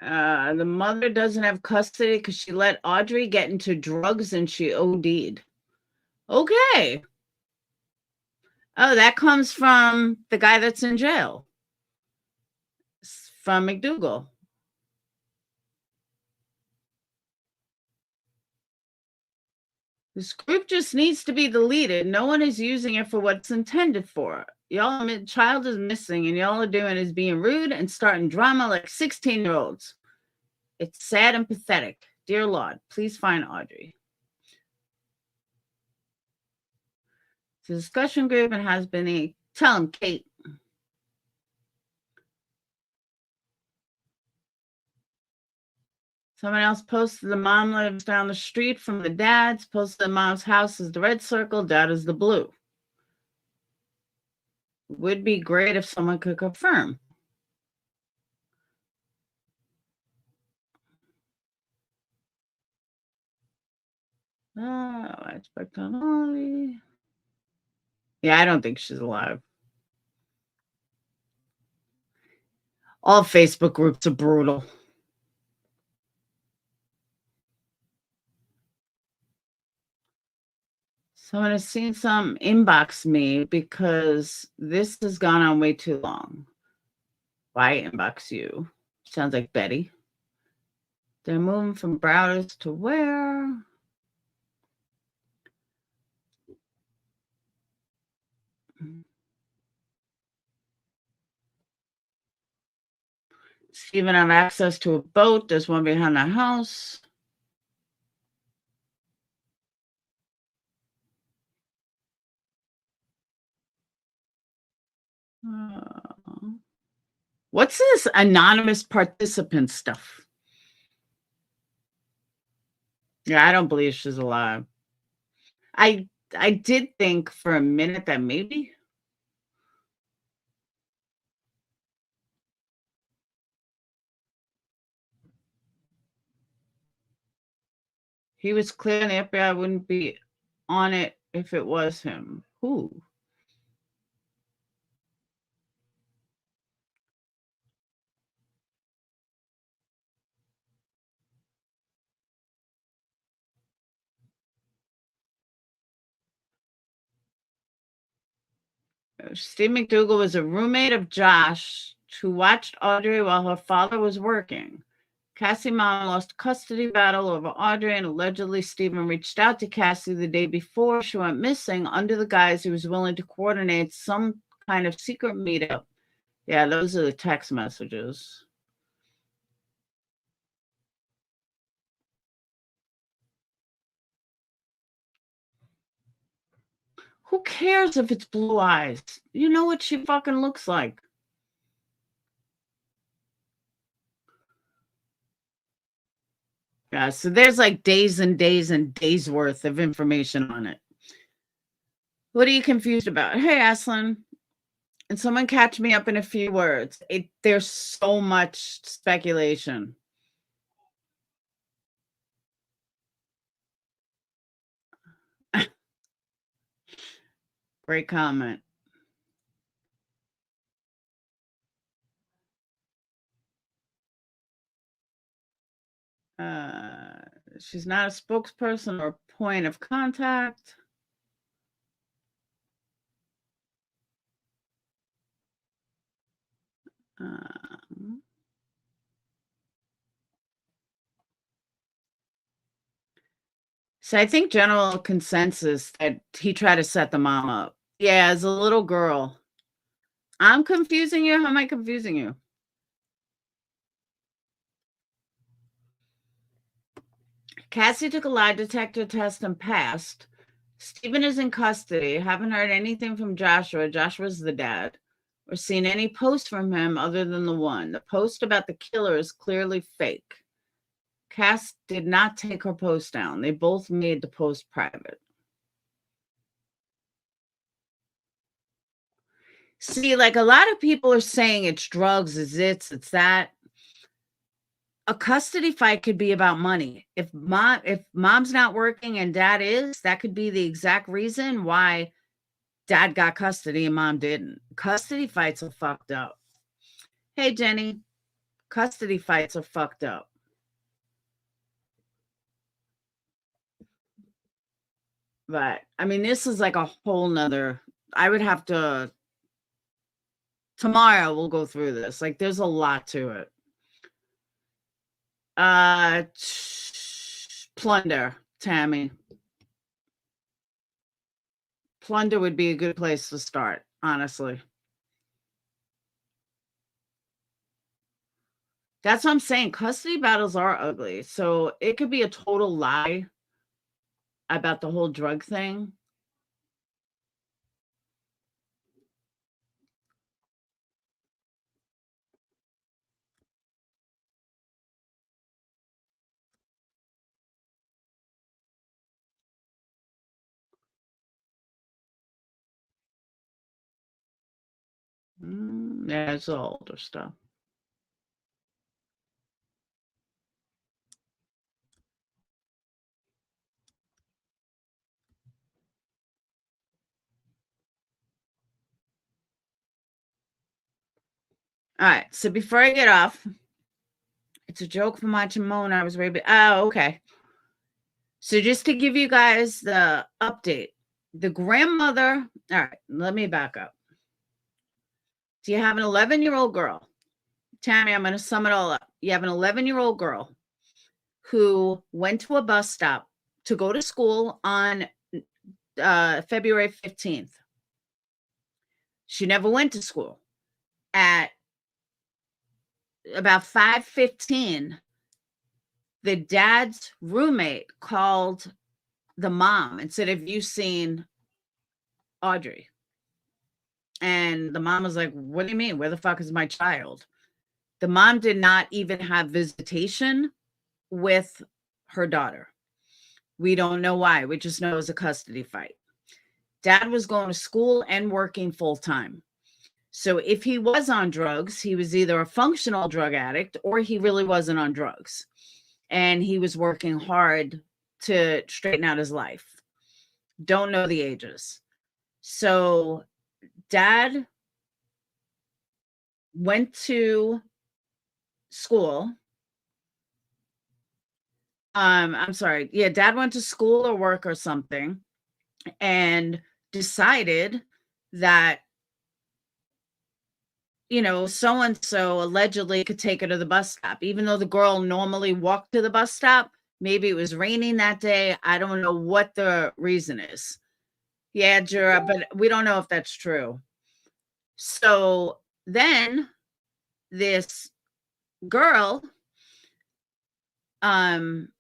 B: The mother doesn't have custody because she let Audrey get into drugs and she OD'd. Okay. Oh, that comes from the guy that's in jail. From McDougal. This group just needs to be deleted. No one is using it for what it's intended for. Y'all, child is missing, and y'all are doing is being rude and starting drama like 16-year-olds. It's sad and pathetic. Dear Lord, please find Audrey. It's a discussion group and has been tell him, Kate. Someone else posted the mom lives down the street from the dad's. Posted the mom's house is the red circle, dad is the blue. Would be great if someone could confirm. I expect on Audrey. Yeah, I don't think she's alive. All Facebook groups are brutal. Someone has seen some inbox me because this has gone on way too long. Why inbox you? Sounds like Betty. They're moving from Browders to where? Stephen have access to a boat. There's one behind the house. What's this anonymous participant stuff? Yeah, I don't believe she's alive. I did think for a minute that maybe. He was clear and the FBI wouldn't be on it if it was him. Who? Steve McDougal was a roommate of Josh who watched Audrey while her father was working. Cassie mom lost custody battle over Audrey, and allegedly Stephen reached out to Cassie the day before she went missing under the guise he was willing to coordinate some kind of secret meetup. Yeah, those are the text messages. Who cares if it's blue eyes? You know what she fucking looks like. Yeah, so there's like days and days and days worth of information on it. What are you confused about? Hey, Aslan. And someone catch me up in a few words. There's so much speculation. Great comment. She's not a spokesperson or point of contact. So I think general consensus that he tried to set the mom up. Yeah, as a little girl. I'm confusing you. How am I confusing you? Cassie took a lie detector test and passed. Stephen is in custody. Haven't heard anything from Joshua. Joshua's the dad. Or seen any post from him other than the one. The post about the killer is clearly fake. Cass did not take her post down. They both made the post private. See, like a lot of people are saying it's drugs, it's that. A custody fight could be about money. If mom's not working and dad is, that could be the exact reason why dad got custody and mom didn't. Custody fights are fucked up. Hey, Jenny, custody fights are fucked up. But I mean, this is like a whole nother, I would have to, tomorrow we'll go through this. Like there's a lot to it. Plunder, Tammy. Plunder would be a good place to start, honestly. That's what I'm saying. Custody battles are ugly. So it could be a total lie about the whole drug thing. Yeah, it's all older stuff. All right. So before I get off, it's a joke from watching Mona. I was way. Oh, okay. So just to give you guys the update, the grandmother. All right. Let me back up. So you have an 11-year-old girl. Tammy, I'm going to sum it all up. You have an 11-year-old girl who went to a bus stop to go to school on February 15th. She never went to school. At about 5:15, the dad's roommate called the mom and said, "Have you seen Audrey?" And the mom was like, "What do you mean? Where the fuck is my child?" The mom did not even have visitation with her daughter. We don't know why. We just know it was a custody fight. Dad was going to school and working full time. So if he was on drugs, he was either a functional drug addict or he really wasn't on drugs. And he was working hard to straighten out his life. Don't know the ages. So dad went to school. I'm sorry. Yeah, dad went to school or work or something and decided that, you know, so and so allegedly could take her to the bus stop, even though the girl normally walked to the bus stop. Maybe it was raining that day. I don't know what the reason is. Yeah, Jura, but we don't know if that's true. So then this girl, I'm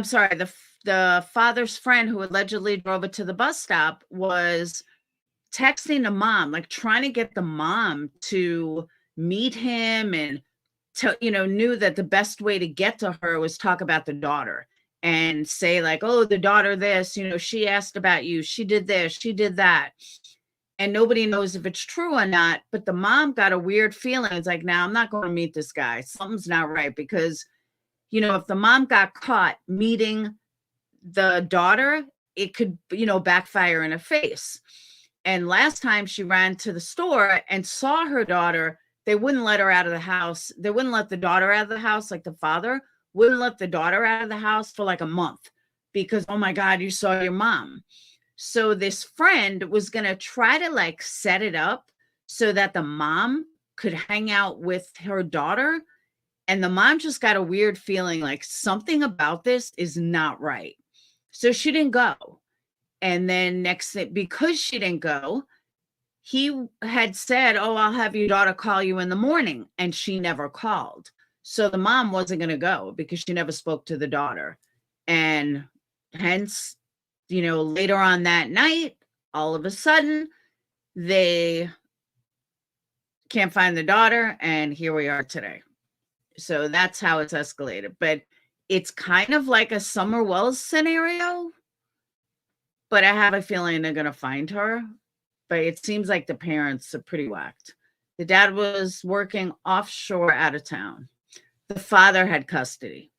B: sorry, the father's friend who allegedly drove it to the bus stop was texting the mom, like trying to get the mom to meet him and to, you know, knew that the best way to get to her was talk about the daughter and say like, "Oh, the daughter this, you know, she asked about you, she did this, she did that." And nobody knows if it's true or not, but the mom got a weird feeling. It's like, "Now I'm not going to meet this guy. Something's not right," because, you know, if the mom got caught meeting the daughter, it could, you know, backfire in her face. And last time she ran to the store and saw her daughter, they wouldn't let her out of the house. They wouldn't let the daughter out of the house. Like the father wouldn't let the daughter out of the house for like a month because, "Oh my God, you saw your mom." So this friend was going to try to like set it up so that the mom could hang out with her daughter. And the mom just got a weird feeling like something about this is not right. So she didn't go. And then next thing, because she didn't go, he had said, "Oh, I'll have your daughter call you in the morning." And she never called. So the mom wasn't going to go because she never spoke to the daughter. And hence, you know, later on that night, all of a sudden, they can't find the daughter. And here we are today. So that's how it's escalated. But it's kind of like a Summer Wells scenario. But I have a feeling they're going to find her. But it seems like the parents are pretty whacked. The dad was working offshore out of town. The father had custody.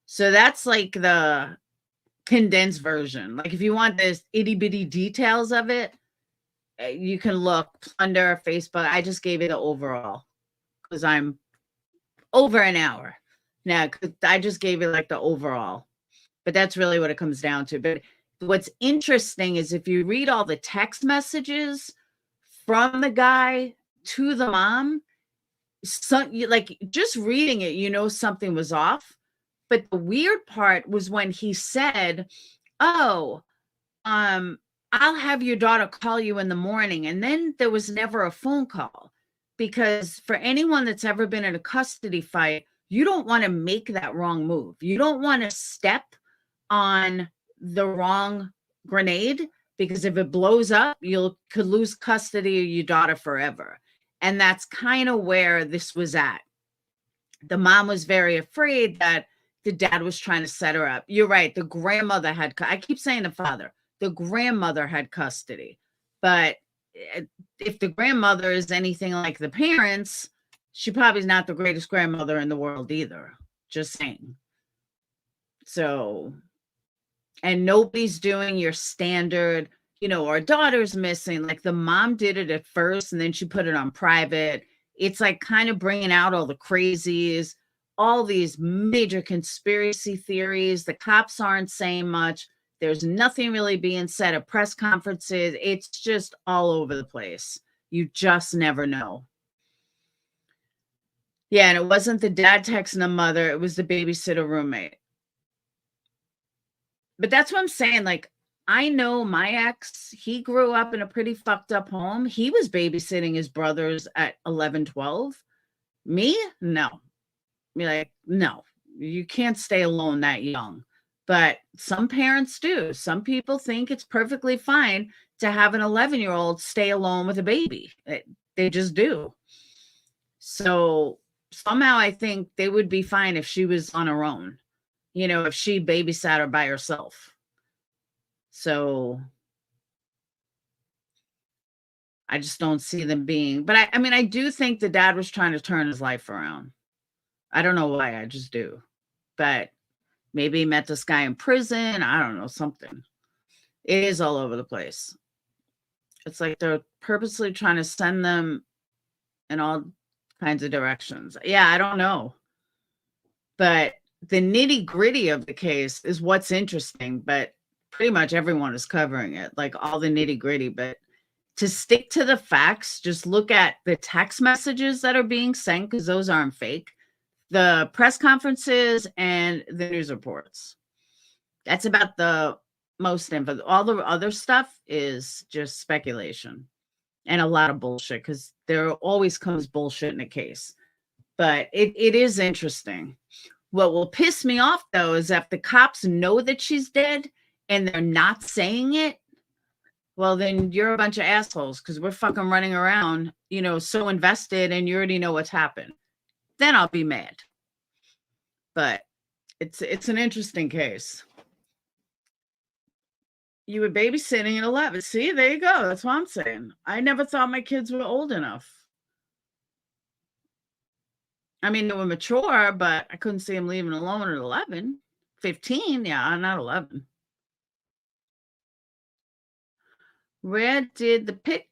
B: So that's like the condensed version. Like if you want this itty bitty details of it, you can look under Facebook. I just gave it the overall because I'm over an hour now. I just gave it like the overall, but that's really what it comes down to. But what's interesting is if you read all the text messages from the guy to the mom, like just reading it, you know, something was off. But the weird part was when he said, "Oh, I'll have your daughter call you in the morning. And then there was never a phone call, because for anyone that's ever been in a custody fight, you don't want to make that wrong move. You don't want to step on the wrong grenade, because if it blows up, you could lose custody of your daughter forever. And that's kind of where this was at. The mom was very afraid that the dad was trying to set her up. You're right. The grandmother had, I keep saying the father, the grandmother had custody. But if the grandmother is anything like the parents, she probably is not the greatest grandmother in the world either. Just saying. So, and nobody's doing your standard, our daughter's missing. Like the mom did it at first and then she put it on private. It's like kind of bringing out all the crazies, all these major conspiracy theories. The cops aren't saying much. There's nothing really being said at press conferences. It's just all over the place. You just never know. Yeah, and it wasn't the dad texting the mother. It was the babysitter roommate. But that's what I'm saying. Like, I know my ex, he grew up in a pretty fucked up home. He was babysitting his brothers at 11, 12. Me? No. Be like, no, you can't stay alone that young. But some parents do. Some people think it's perfectly fine to have an 11-year-old stay alone with a baby. They just do. So somehow I think they would be fine if she was on her own, if she babysat her by herself. So I just don't see them being, but I mean, I do think the dad was trying to turn his life around. I don't know why, I just do. But maybe he met this guy in prison. I don't know, something. It is all over the place. It's like they're purposely trying to send them in all kinds of directions. Yeah, I don't know. But the nitty-gritty of the case is what's interesting, but pretty much everyone is covering it, like all the nitty-gritty. But to stick to the facts, just look at the text messages that are being sent, because those aren't fake, the press conferences, and the news reports. That's about the most info. All the other stuff is just speculation and a lot of bullshit, because there always comes bullshit in a case. But it is interesting. What will piss me off, though, is if the cops know that she's dead and they're not saying it, well, then you're a bunch of assholes, because we're fucking running around, so invested, and you already know what's happened. Then I'll be mad. But it's an interesting case. You were babysitting at 11. See, there you go. That's what I'm saying. I never thought my kids were old enough. I mean, they were mature, but I couldn't see them leaving alone at 11. 15, yeah, not 11. Where did the pic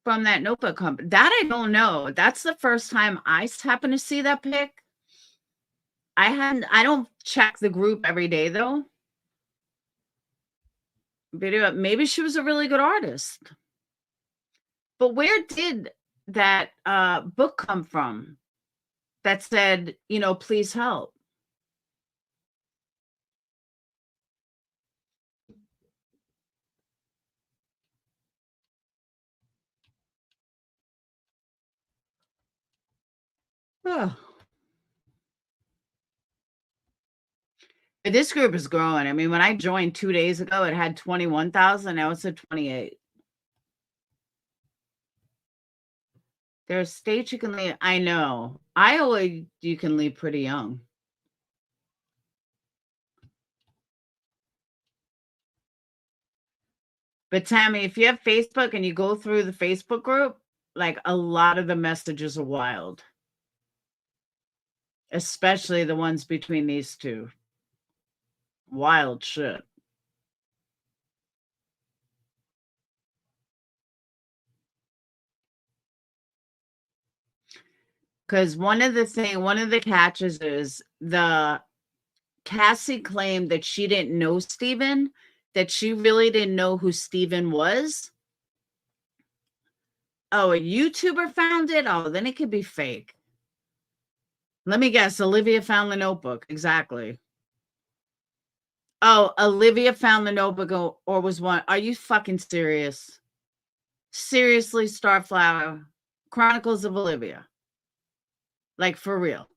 B: from that notebook come? That I don't know. That's the first time I happen to see that pic. I don't check the group every day, though. Maybe she was a really good artist. But where did that book come from that said, please help? Oh. This group is growing. I mean, when I joined 2 days ago, it had 21,000. Now it's at 28. There's states you can leave. I know. Iowa, you can leave pretty young. But Tammy, if you have Facebook and you go through the Facebook group, like a lot of the messages are wild. Especially the ones between these two. Wild shit. Because one of the catches is Cassie claimed that she didn't know Steven, that she really didn't know who Steven was. Oh, a YouTuber found it? Oh, then it could be fake. Let me guess. Olivia found the notebook. Exactly. Oh, Olivia found the notebook or was one. Are you fucking serious? Seriously, Starflower. Chronicles of Olivia. Like, for real.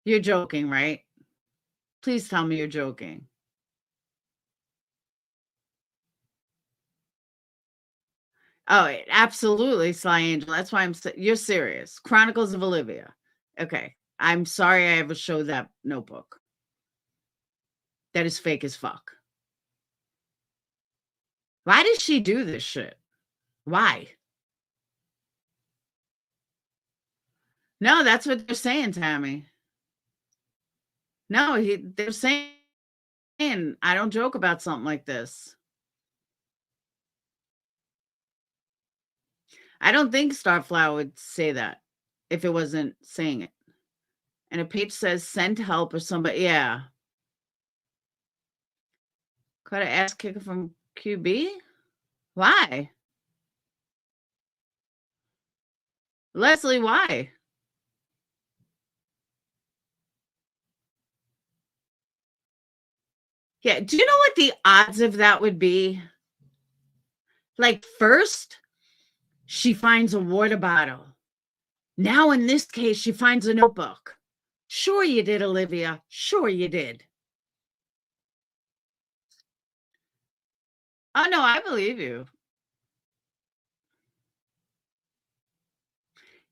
B: You're joking, right? Please tell me you're joking. Oh, absolutely, Sly Angel. That's why you're serious. Chronicles of Olivia. Okay. I'm sorry I ever showed that notebook. That is fake as fuck. Why does she do this shit? Why? No, that's what they're saying, Tammy. No, they're saying I don't joke about something like this. I don't think Starflower would say that if it wasn't saying it. And a page says send help or somebody. Yeah. Got an ass kicker from QB? Why? Leslie, why? Yeah. Do you know what the odds of that would be? Like, first, she finds a water bottle. Now, in this case, she finds a notebook. Sure, you did, Olivia. Sure, you did. Oh, no, I believe you.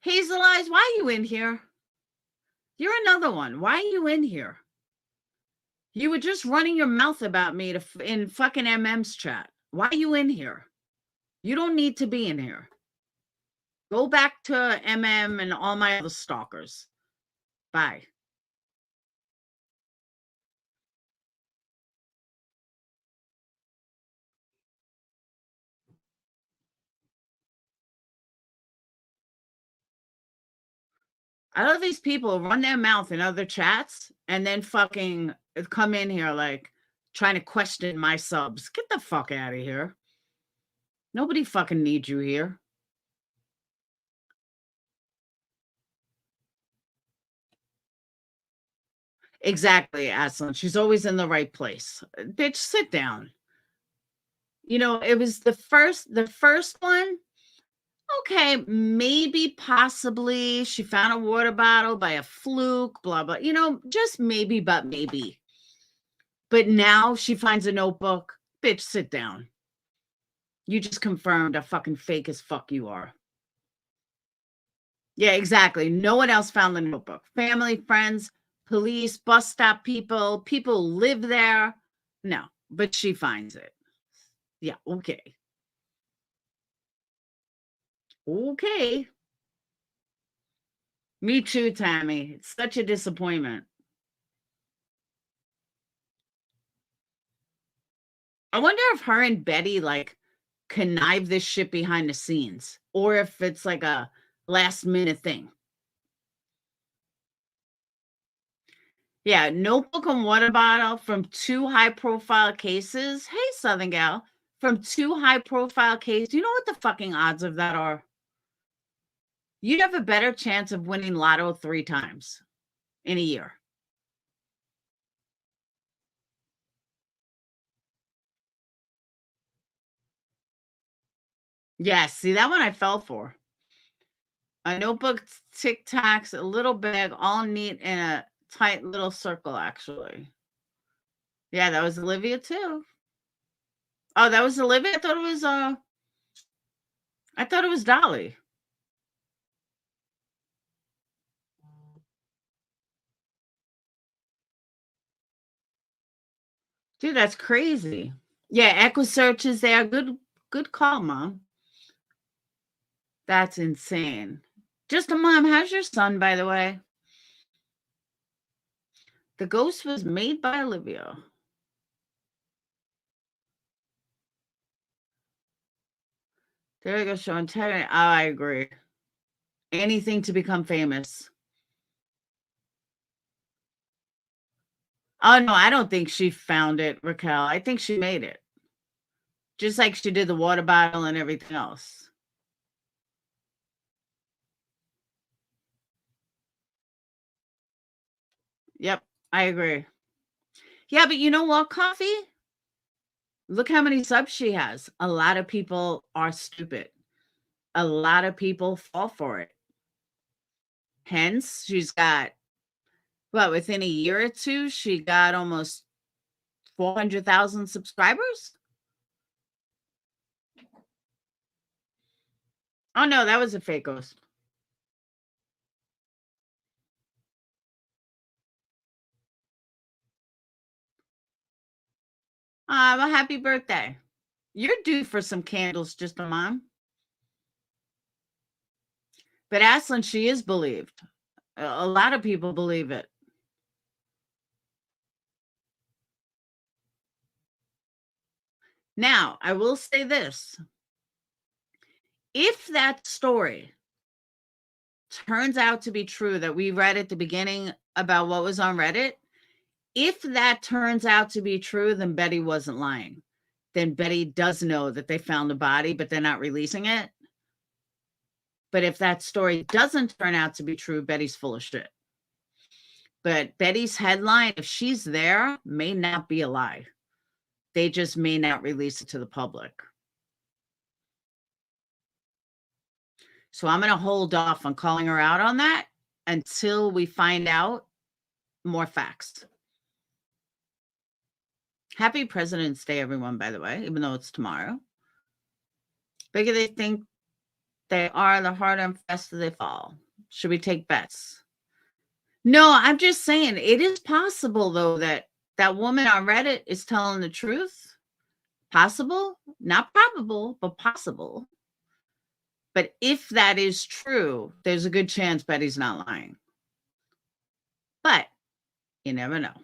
B: Hazel Eyes, why are you in here? You're another one. Why are you in here? You were just running your mouth about me in fucking MM's chat. Why are you in here? You don't need to be in here. Go back to MM and all my other stalkers. Bye. I love these people run their mouth in other chats and then fucking come in here like trying to question my subs. Get the fuck out of here. Nobody fucking needs you here. Exactly, Aslan. She's always in the right place. Bitch, sit down. You know, it was the first one. Okay, maybe possibly she found a water bottle by a fluke, blah blah. You know, just maybe, but maybe. But now she finds a notebook. Bitch, sit down. You just confirmed how fucking fake as fuck you are. Yeah, exactly. No one else found the notebook. Family, friends, police, bus stop people, people live there. No, but she finds it. Yeah, okay. Okay. Me too, Tammy. It's such a disappointment. I wonder if her and Betty like connive this shit behind the scenes or if it's like a last minute thing. Yeah, notebook and water bottle from two high profile cases. Hey, Southern Gal, from two high profile cases. Do you know what the fucking odds of that are? You'd have a better chance of winning Lotto 3 times in a year. Yes, see that one I fell for. A notebook, Tic Tacs, a little bag, all neat in a tight little circle, actually. Yeah, that was Olivia too. Oh, that was Olivia? I thought it was Dolly. Dude, that's crazy. Yeah, EquiSearch is there. Good call, Mom. That's insane. Just a mom, how's your son, by the way? The ghost was made by Olivia. There you go, Sean. I agree. Anything to become famous. Oh no, I don't think she found it, Raquel. I think she made it. Just like she did the water bottle and everything else. Yep, I agree. Yeah, but you know what, Coffee? Look how many subs she has. A lot of people are stupid. A lot of people fall for it. Hence, she's got, well, within a year or two, she got almost 400,000 subscribers. Oh, no, that was a fake ghost. Well, happy birthday. You're due for some candles, just a mom. But Aslan, she is believed. A lot of people believe it. Now, I will say this. If that story turns out to be true that we read at the beginning about what was on Reddit, if that turns out to be true, then Betty wasn't lying. Then Betty does know that they found the body, but they're not releasing it. But if that story doesn't turn out to be true, Betty's full of shit. But Betty's headline, if she's there, may not be a lie. They just may not release it to the public. So I'm going to hold off on calling her out on that until we find out more facts. Happy President's Day, everyone, by the way, even though it's tomorrow. Bigger they think they are, the harder and faster they fall. Should we take bets? No, I'm just saying it is possible, though, that that woman on Reddit is telling the truth. Possible, not probable, but possible. But if that is true, there's a good chance Betty's not lying. But you never know.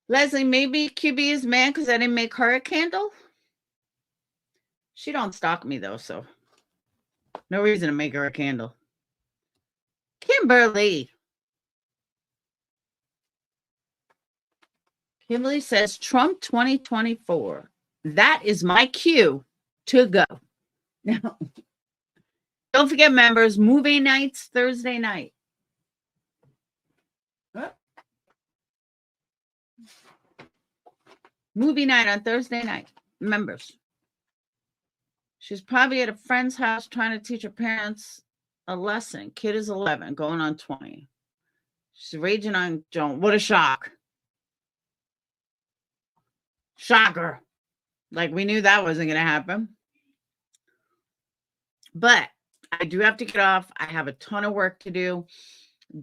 B: Leslie, maybe QB is mad because I didn't make her a candle. She don't stalk me, though, so no reason to make her a candle. Kimberly says Trump 2024. That is my cue to go. Now, don't forget, members, movie nights Thursday night. Movie night on Thursday night. Members. She's probably at a friend's house trying to teach her parents a lesson. Kid is 11, going on 20. She's raging on Joan. What a shock. Shocker. Like, we knew that wasn't going to happen. But I do have to get off. I have a ton of work to do.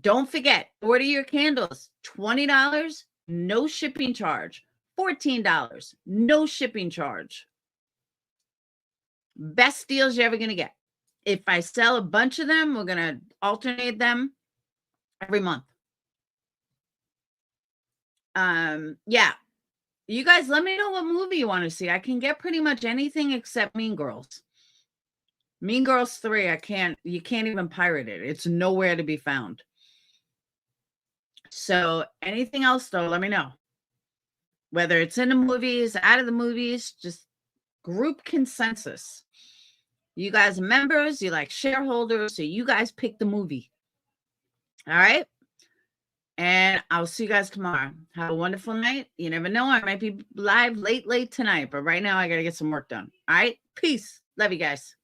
B: Don't forget, order your candles. $20, no shipping charge. $14, no shipping charge. Best deals you're ever going to get. If I sell a bunch of them, we're going to alternate them every month. Yeah. You guys, let me know what movie you want to see. I can get pretty much anything except Mean Girls. Mean Girls 3, you can't even pirate it. It's nowhere to be found. So anything else, though, let me know. Whether it's in the movies, out of the movies, just group consensus. You guys are members, you like shareholders, so you guys pick the movie. All right? And I'll see you guys tomorrow. Have a wonderful night. You never know. I might be live late tonight, but right now I got to get some work done. All right? Peace. Love you guys.